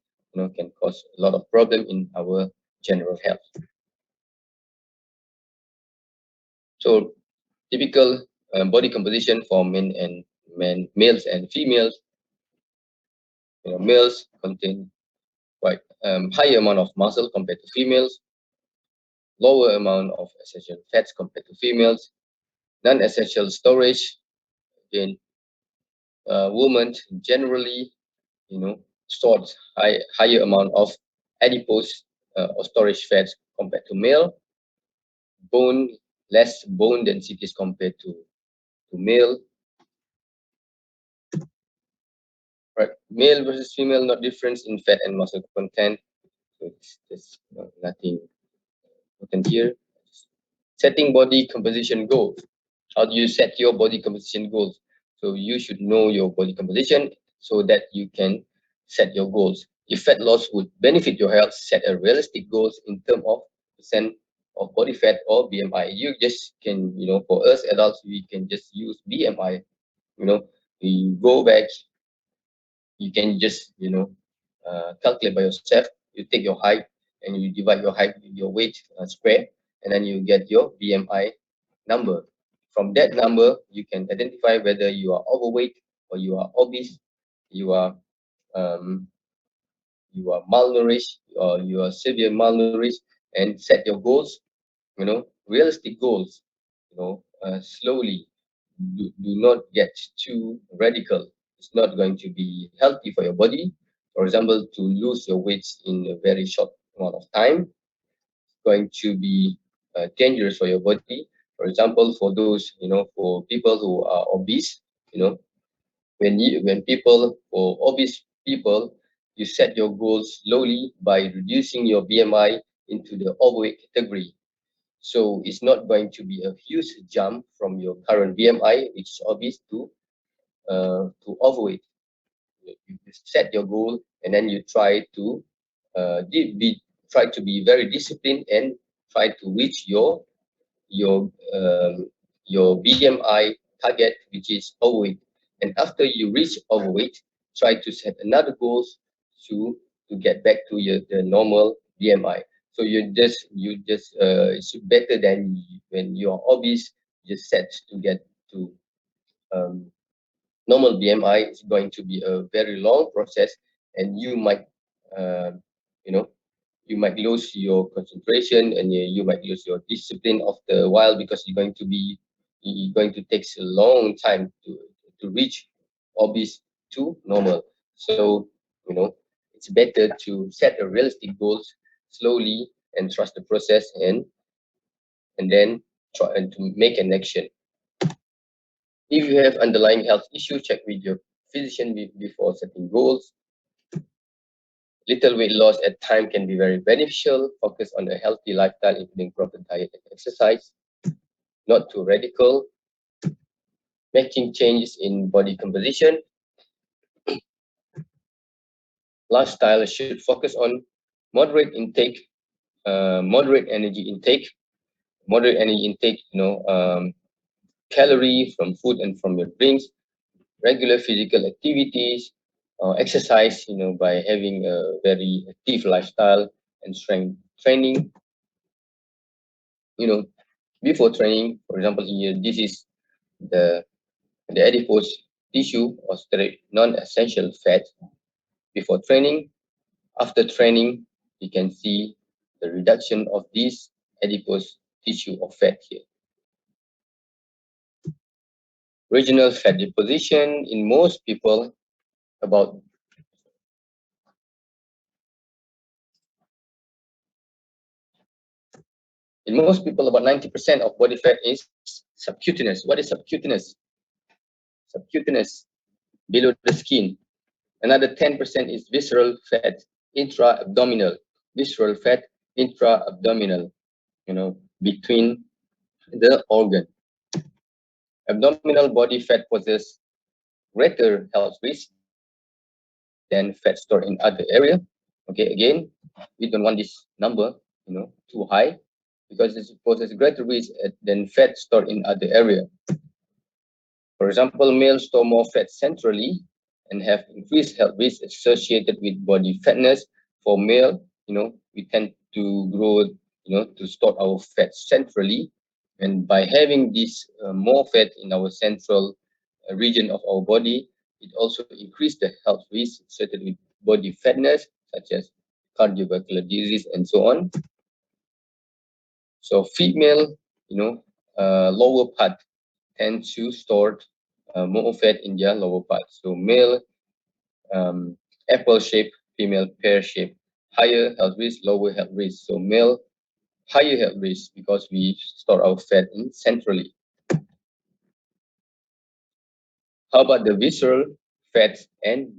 cause a lot of problem in our general health. So typical body composition for males and females. Males contain quite higher amount of muscle compared to females, lower amount of essential fats compared to females, non-essential storage. Again, women generally, stores higher amount of adipose or storage fats compared to male. Bone Less bone densities compared to male. Right, male versus female, not difference in fat and muscle content. So it's just nothing important here. Setting body composition goals. How do you set your body composition goals? So you should know your body composition so that you can set your goals. If fat loss would benefit your health, set a realistic goals in terms of percent of body fat or BMI. You just can, for us adults, we can just use BMI. You go back, you can just, calculate by yourself. You take your height and you divide your height with your weight square, and then you get your BMI number. From that number, you can identify whether you are overweight or you are obese, you are um, malnourished, or you are severe malnourished, and set your goals. Realistic goals. Slowly. Do not get too radical. It's not going to be healthy for your body. For example, to lose your weight in a very short amount of time, going to be dangerous for your body. For example, for those, for people who are obese, for obese people, you set your goals slowly by reducing your BMI into the overweight category. So it's not going to be a huge jump from your current BMI, which is obese, to overweight. You set your goal, and then you try to be very disciplined and try to reach your um, your BMI target, which is overweight. And after you reach overweight, try to set another goals to to get back to the normal BMI. So it's better than when you're obese, just set to get to um, normal BMI. Is going to be a very long process, and you might uh, you know you might lose your concentration, and you might lose your discipline after a while, because you're going to take a long time to reach obese to normal. So it's better to set a realistic goals slowly and trust the process, and then try and to make an action. If you have underlying health issue, check with your physician before setting goals. Little weight loss at time can be very beneficial. Focus on a healthy lifestyle, including proper diet and exercise. Not too radical. Making changes in body composition. Lifestyle should focus on moderate intake, moderate energy intake, moderate energy intake. Calorie from food and from your drinks. Regular physical activities, exercise. By having a very active lifestyle and strength training. You know, Before training, for example, here this is the the adipose tissue or non-essential fat before training. After training, you can see the reduction of this adipose tissue or fat here. Regional fat deposition in most people, about about 90% of body fat is subcutaneous. What is subcutaneous? Subcutaneous, below the skin. Another 10% is visceral fat, intra-abdominal. Visceral fat, intra-abdominal, between the organ. Abdominal body fat poses greater health risk than fat stored in other area. Okay, again, we don't want this number, too high, because it poses greater risk than fat stored in other area. For example, males store more fat centrally and have increased health risks associated with body fatness. For male, we tend to grow, to store our fat centrally. And by having this more fat in our central region of our body, it also increases the health risks associated with body fatness, such as cardiovascular disease and so on. So female, lower part tend to store more fat in their lower part. So male, apple shape, female pear shape, higher health risk, lower health risk. So male, higher health risk because we store our fat in centrally. How about the visceral fats and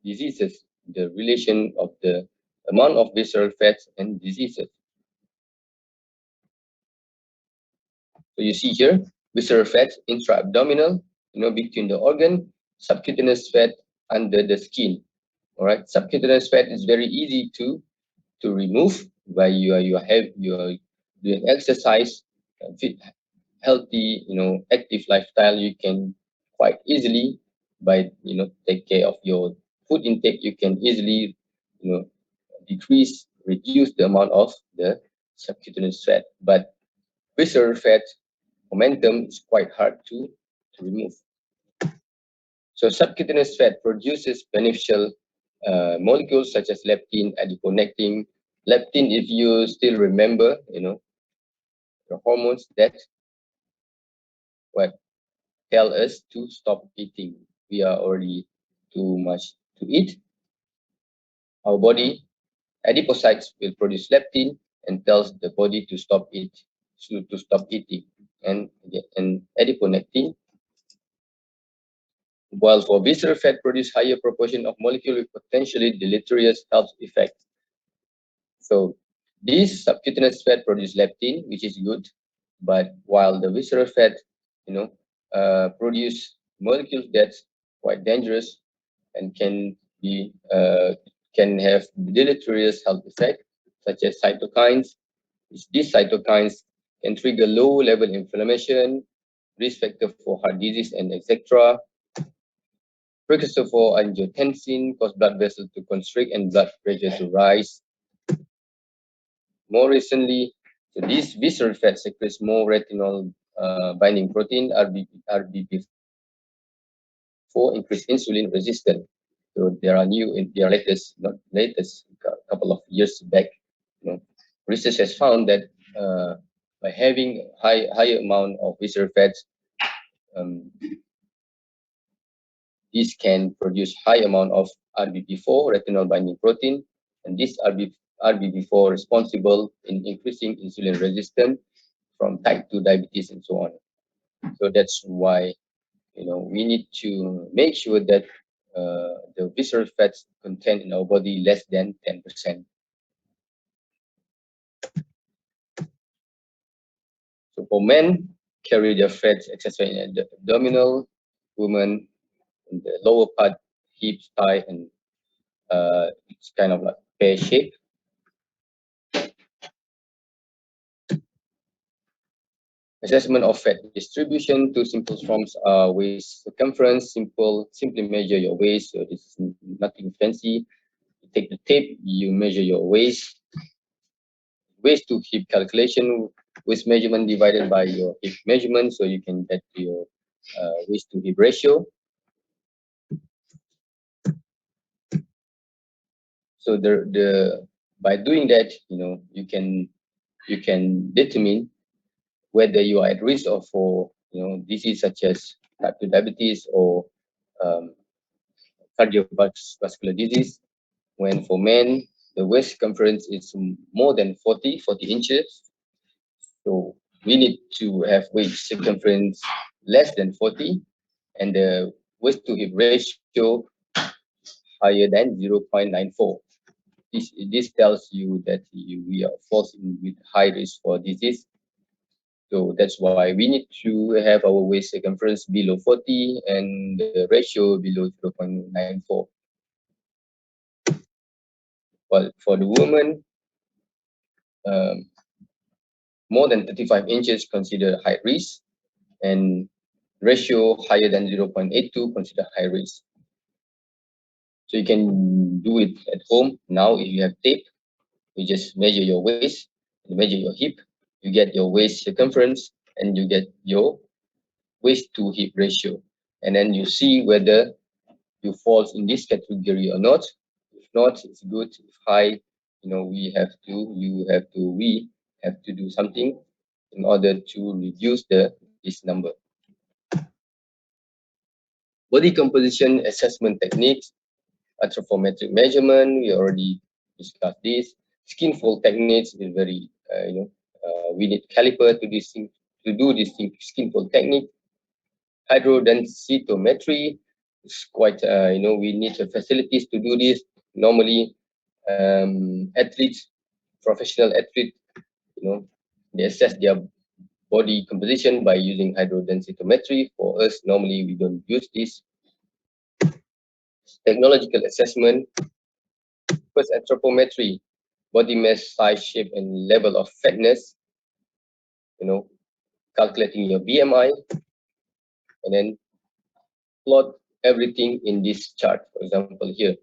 diseases? The relation of the amount of visceral fats and diseases. So you see here, visceral fat intra-abdominal, between the organ, subcutaneous fat under the skin. All right, subcutaneous fat is very easy to remove by you are doing exercise, fit, healthy, active lifestyle. You can quite easily, by take care of your food intake, you can easily reduce the amount of the subcutaneous fat. But visceral fat momentum is quite hard to remove. So subcutaneous fat produces beneficial molecules such as leptin, adiponectin. Leptin, if you still remember, the hormones that what tell us to stop eating. We are already too much to eat. Our body, adipocytes will produce leptin and tells the body to stop eating. And adiponectin, while for visceral fat produce higher proportion of molecule with potentially deleterious health effects. So these subcutaneous fat produce leptin, which is good, but while the visceral fat, produce molecules that's quite dangerous and can have deleterious health effects, such as cytokines. These cytokines can trigger low-level inflammation, risk factor for heart disease, and etc. precursor for angiotensin, cause blood vessels to constrict and blood pressure to rise. More recently, so these visceral fat secretes more retinol binding protein, RBP4, increase insulin resistance. So there are latest, not latest, couple of years back, you know, research has found that by having higher amount of visceral fats, um, this can produce high amount of RBP4, retinol binding protein, and this RBP4 responsible in increasing insulin resistance from type 2 diabetes and so on. So that's why we need to make sure that the visceral fats content in our body less than 10%. So for men, carry their fats excessively in the abdominal, women in the lower part, hips, thigh, and it's kind of like pear shape. Assessment of fat distribution. Two simple forms are waist circumference. Simply measure your waist. So this is nothing fancy. You take the tape, you measure your waist to hip calculation, waist measurement divided by your hip measurement, so you can get your waist to hip ratio. So the by doing that, you can determine whether you are at risk of for disease such as type 2 diabetes or um, cardiovascular disease. When for men, the waist circumference is more than 40 inches. So we need to have waist circumference less than 40 and the waist to hip ratio higher than 0.94. This tells you that we are falling with high risk for disease. So that's why we need to have our waist circumference below 40 and the ratio below 0.94. Well, for the woman, um, more than 35 inches considered high risk, and ratio higher than 0.82 considered high risk. So you can do it at home. Now, if you have tape, you just measure your waist, you measure your hip, you get your waist circumference, and you get your waist to hip ratio. And then you see whether you fall in this category or not. If not, it's good. If high, we have to do something in order to reduce this number. Body composition assessment techniques, anthropometric measurement, we already discussed this. Skin fold techniques is very, we need caliper to do this skin fold technique. Hydrodensitometry is quite, we need the facilities to do this. Normally, athletes, professional athletes, they assess their body composition by using hydrodensitometry. For us, normally we don't use this. Technological assessment. First, anthropometry, body mass, size, shape, and level of fatness. Calculating your BMI, and then plot everything in this chart. For example, here.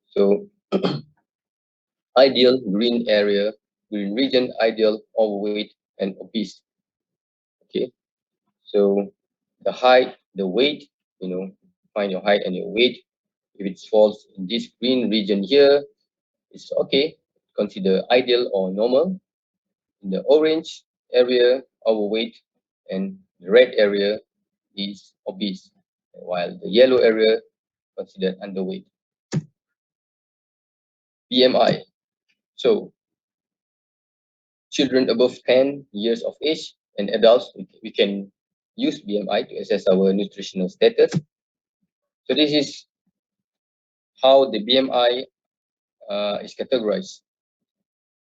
So, ideal green area, green region, ideal overweight and obese. Okay. So the height, the weight, find your height and your weight. If it falls in this green region here, it's okay. Consider ideal or normal. In the orange area, overweight, and the red area is obese, while the yellow area considered underweight. BMI. So children above 10 years of age and adults, we can use BMI to assess our nutritional status. So this is how the BMI is categorized.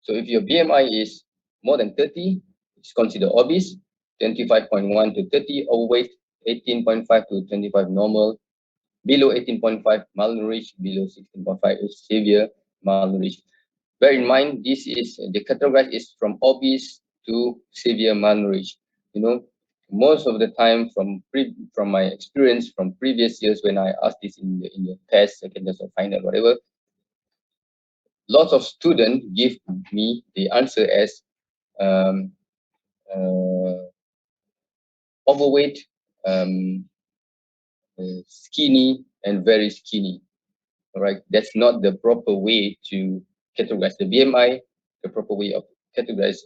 So if your BMI is more than 30, it's considered obese, 25.1 to 30 overweight, 18.5 to 25 normal, below 18.5 malnourished, below 16.5 is severe malnourished. Bear in mind, this is the category is from obese to severe malnourished. most of the time, from my experience from previous years, when I asked this in the test, second test or final, whatever, lots of students give me the answer as um, uh, overweight, um, skinny, and very skinny. All right, that's not the proper way to categorize the BMI. The proper way of categorize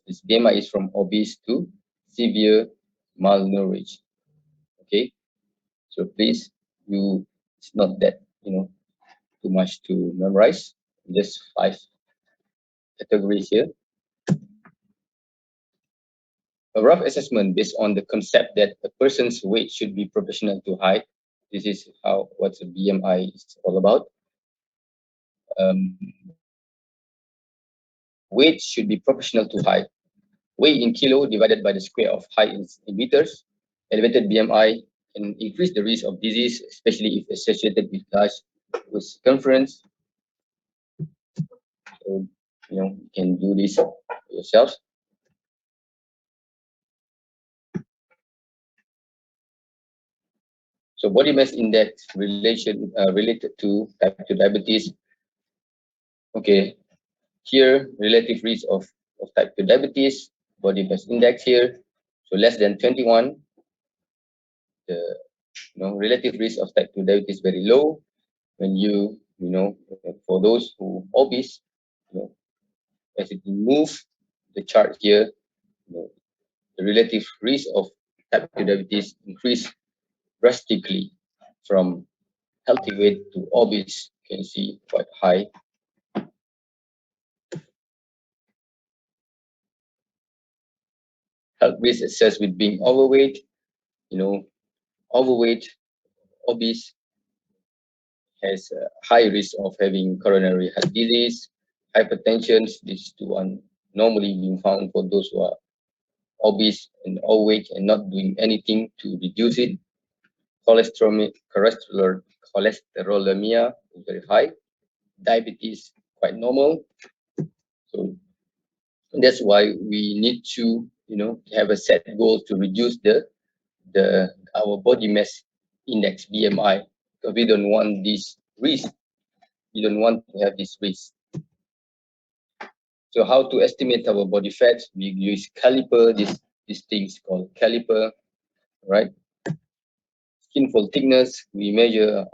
this BMI is from obese to severe malnourished. Okay, so please, it's not that too much to memorize. Just 5 categories here. A rough assessment based on the concept that a person's weight should be proportional to height. This is what the BMI is all about. Weight should be proportional to height. Weight in kilo divided by the square of height in meters. Elevated BMI can increase the risk of disease, especially if associated with circumference. So, you can do this yourself. So body mass index related to type 2 diabetes. Okay, here relative risk of type 2 diabetes, body mass index here. So less than 21, the relative risk of type 2 diabetes very low. When for those who obese, as it move the chart here, the relative risk of type 2 diabetes increase drastically from healthy weight to obese. You can see quite high. Health risk assessed with being overweight, overweight, obese has a high risk of having coronary heart disease, hypertension. These two are normally being found for those who are obese and overweight and not doing anything to reduce it. Cholesterolemia is very high. Diabetes quite normal. So that's why we need to have a set goal to reduce our body mass index BMI, because we don't want this risk. We don't want to have this risk. So how to estimate our body fat? We use caliper. This thing is called caliper, right? Skin fold thickness. We measure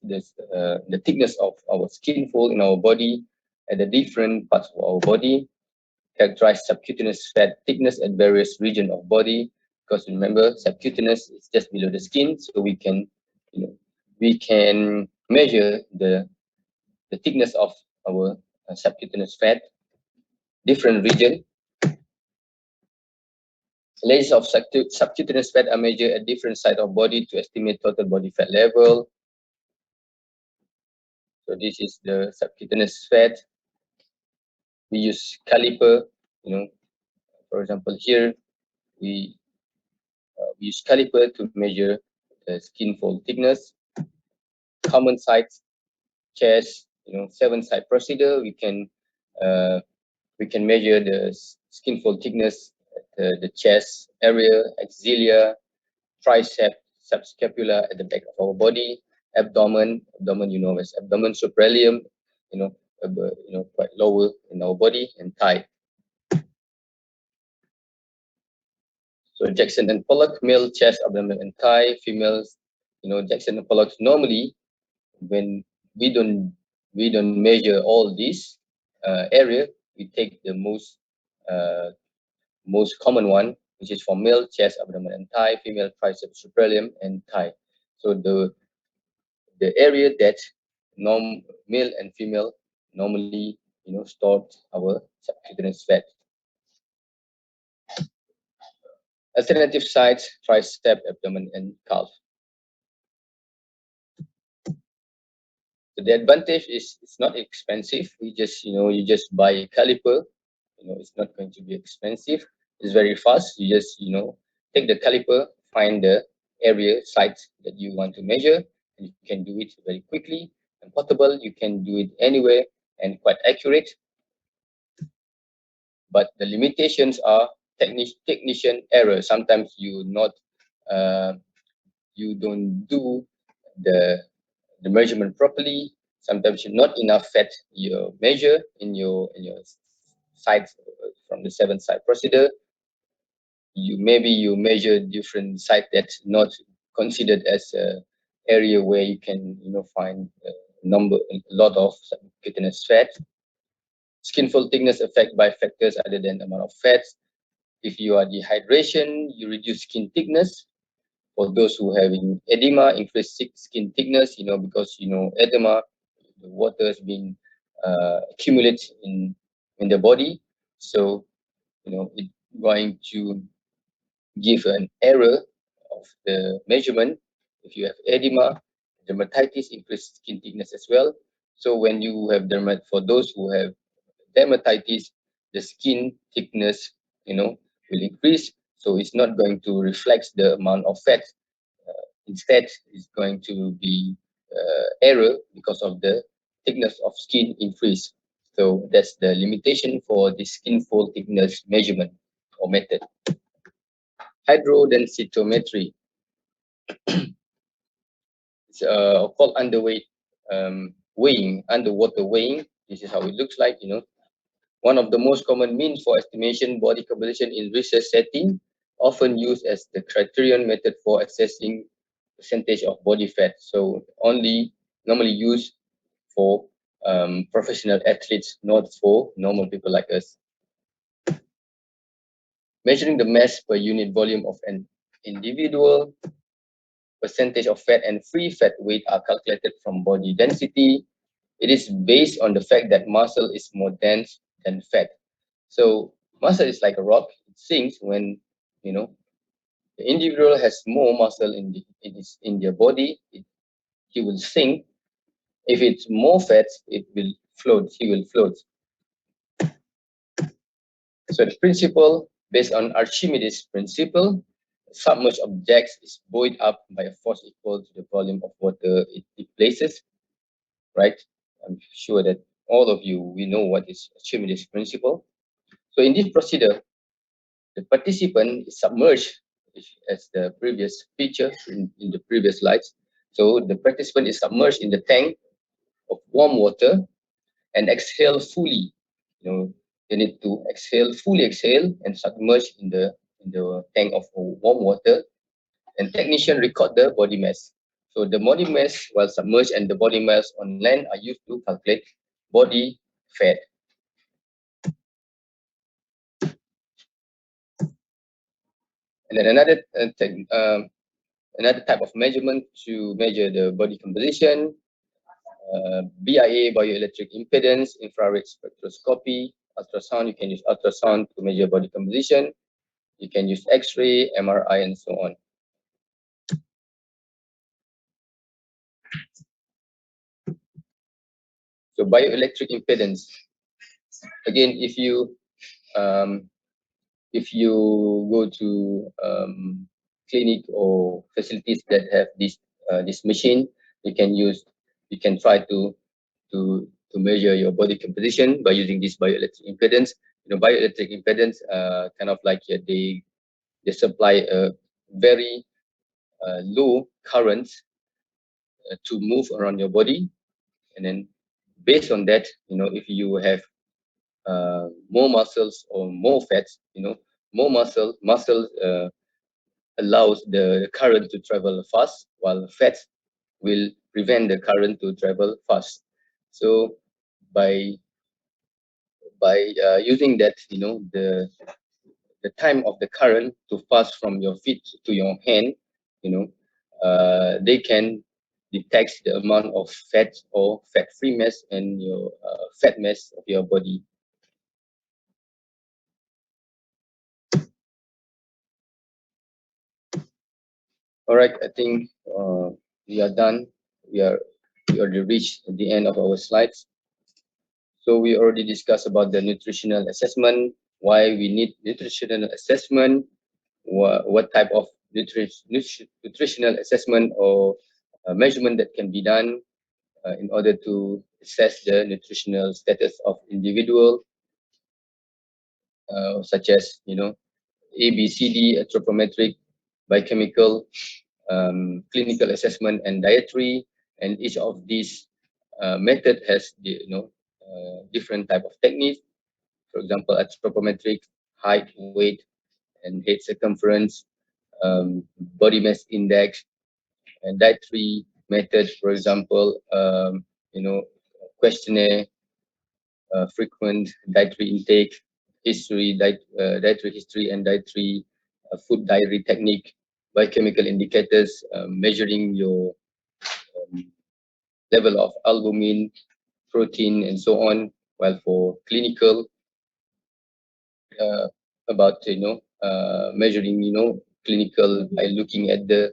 the thickness of our skin fold in our body at the different parts of our body. Characterize subcutaneous fat thickness at various regions of body, because remember, subcutaneous is just below the skin, so we can measure the thickness of our subcutaneous fat. Different region. Layers of subcutaneous fat are measured at different sites of body to estimate total body fat level. So this is the subcutaneous fat. We use caliper. For example, here we use caliper to measure the skin fold thickness. Common sites, chest, 7-site procedure. We can measure the skin fold thickness at the chest area, axilla, tricep, subscapula at the back of our body, abdomen, as abdomen, supraelium, quite lower in our body, and thigh. So Jackson and Pollock, male chest, abdomen, and thigh. Females, Jackson and Pollock. Normally, when we don't measure all these area, we take the most common one, which is for male chest, abdomen, and thigh. Female triceps, supraelium, and thigh. So the area that male and female normally stored our subcutaneous fat. Alternative sites: tricep, abdomen, and calf. So the advantage is it's not expensive. You just buy a caliper. It's not going to be expensive. It's very fast. You just take the caliper, find the area sites that you want to measure, and you can do it very quickly and portable. You can do it anywhere and quite accurate. But the limitations are technician error. Sometimes you don't do the measurement properly. Sometimes you not enough fat you measure in your sites from the 7 site procedure. You measure different site that's not considered as a area where you can find a lot of subcutaneous fat. Skin fold thickness affected by factors other than the amount of fats. If you are dehydration, you reduce skin thickness. For those who having edema, increase skin thickness, because edema, the water has been accumulated in the body, so it's going to give an error of the measurement. If you have edema, dermatitis, increase skin thickness as well. So when you have for those who have dermatitis, the skin thickness, will increase. So it's not going to reflect the amount of fat. Instead, it's going to be error because of the thickness of skin increase. So that's the limitation for the skin fold thickness measurement or method. Hydrodensitometry. It's called underweight weighing, underwater weighing. This is how it looks like. One of the most common means for estimation body composition in research setting, often used as the criterion method for assessing percentage of body fat. So normally used for professional athletes, not for normal people like us. Measuring the mass per unit volume of an individual, percentage of fat and free fat weight are calculated from body density. It is based on the fact that muscle is more dense than fat. So muscle is like a rock. It sinks when the individual has more muscle in their body. He will sink. If it's more fat, it will float. He will float. So the principle, based on Archimedes' principle, submerged objects is buoyed up by a force equal to the volume of water it places, right? I'm sure that all of you, we know what is Archimedes' principle. So in this procedure, the participant is submerged, as the previous picture in the previous slides. So the participant is submerged in the tank of warm water and exhale fully. They need to fully exhale and submerge in the tank of warm water. And technician record the body mass. So the body mass while submerged and the body mass on land are used to calculate body fat. And then another type of measurement to measure the body composition, BIA, bioelectric impedance, infrared spectroscopy, ultrasound. You can use ultrasound to measure body composition. You can use X-ray, MRI, and so on. So bioelectric impedance. Again, if you go to clinic or facilities that have this machine, you can try to measure your body composition by using this bioelectric impedance. Bioelectric impedance kind of like they supply a very low current to move around your body, and then based on that, if you have more muscles or more fats, more muscle allows the current to travel fast, while fat will prevent the current to travel fast. So by using that, the time of the current to pass from your feet to your hand, they can detect the amount of fat or fat-free mass and your fat mass of your body. All right, I think we are done. We already reached the end of our slides. So we already discussed about the nutritional assessment, why we need nutritional assessment, what type of nutritional assessment or measurement that can be done in order to assess the nutritional status of individual, such as ABCD, anthropometric, biochemical, clinical assessment, and dietary. And each of these method has different type of techniques. For example, anthropometric, height, weight, and head circumference, body mass index, and dietary method. For example, questionnaire, frequent dietary intake, dietary history, and dietary food diary technique, biochemical indicators, measuring your um, level of albumin, protein, and so on. While for clinical, uh, about measuring clinical by looking at the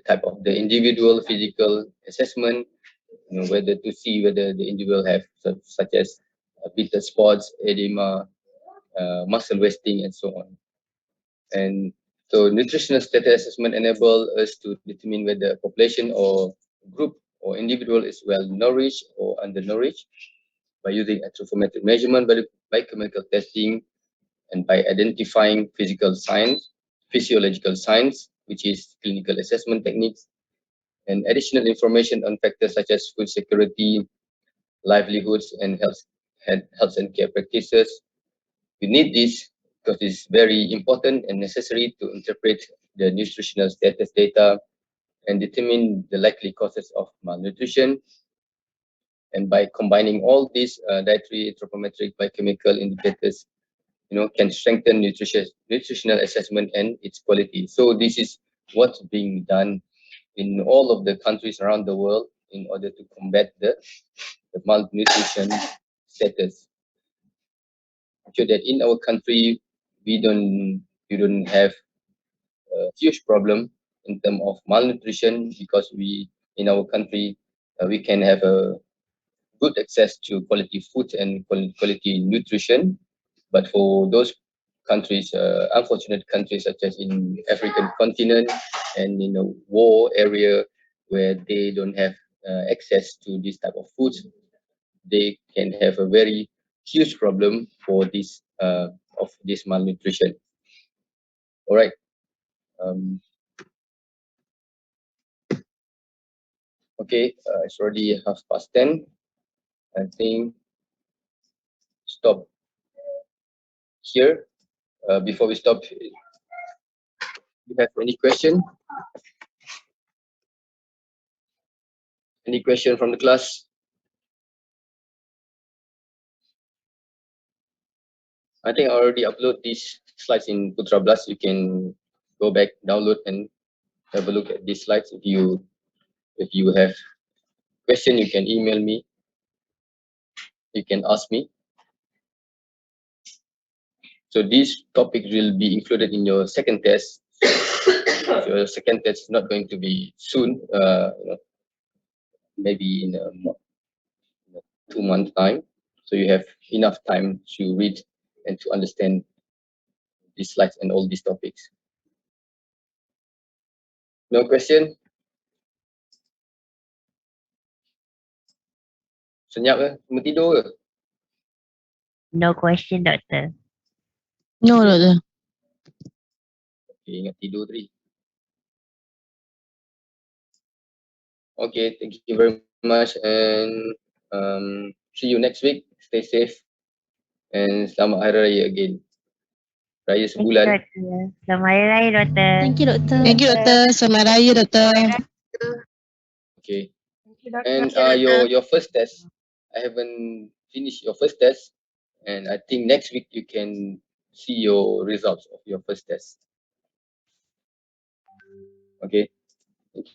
type of the individual physical assessment, whether to see whether the individual have such as bitter spots, edema, muscle wasting, and so on. And so nutritional status assessment enable us to determine whether a population or group or individual is well nourished or undernourished by using anthropometric measurement, by chemical testing, and by identifying physiological signs, which is clinical assessment techniques, and additional information on factors such as food security, livelihoods, and health and care practices. We need this because it's very important and necessary to interpret the nutritional status data and determine the likely causes of malnutrition. And by combining all these dietary, anthropometric, biochemical indicators, can strengthen nutritional assessment and its quality. So this is what's being done in all of the countries around the world in order to combat the malnutrition status. So that in our country we don't have a huge problem in terms of malnutrition, because we in our country we can have a good access to quality food and quality nutrition. But for those countries, unfortunate countries such as in African continent and in a war area where they don't have access to this type of foods, they can have a very huge problem for this of this malnutrition. All right. Um, okay. It's already 10:30. I think stop here. Before we stop, you have any question? Any question from the class? I think I already upload these slides in Putra Blast. You can go back, download, and have a look at these slides. If you have question, you can email me. You can ask me. So this topic will be included in your second test. If your second test is not going to be soon, maybe in a 2 month time. So you have enough time to read and to understand these slides and all these topics. No question? Senyap ke? Cuma tidur ke? No question, doctor. No, doctor. Okay, ingat tidur tadi. Okay, thank you very much, and see you next week. Stay safe, and selamat Hari Raya again. Raya Thank you, sebulan. doctor. Selamat Hari Raya, doctor. Thank you, doctor. Thank you, doctor. Selamat Raya, doctor. Okay. Thank you, doctor. And your first test, I haven't finished your first test, and I think next week you can see your results of your first test. Okay. Thank you.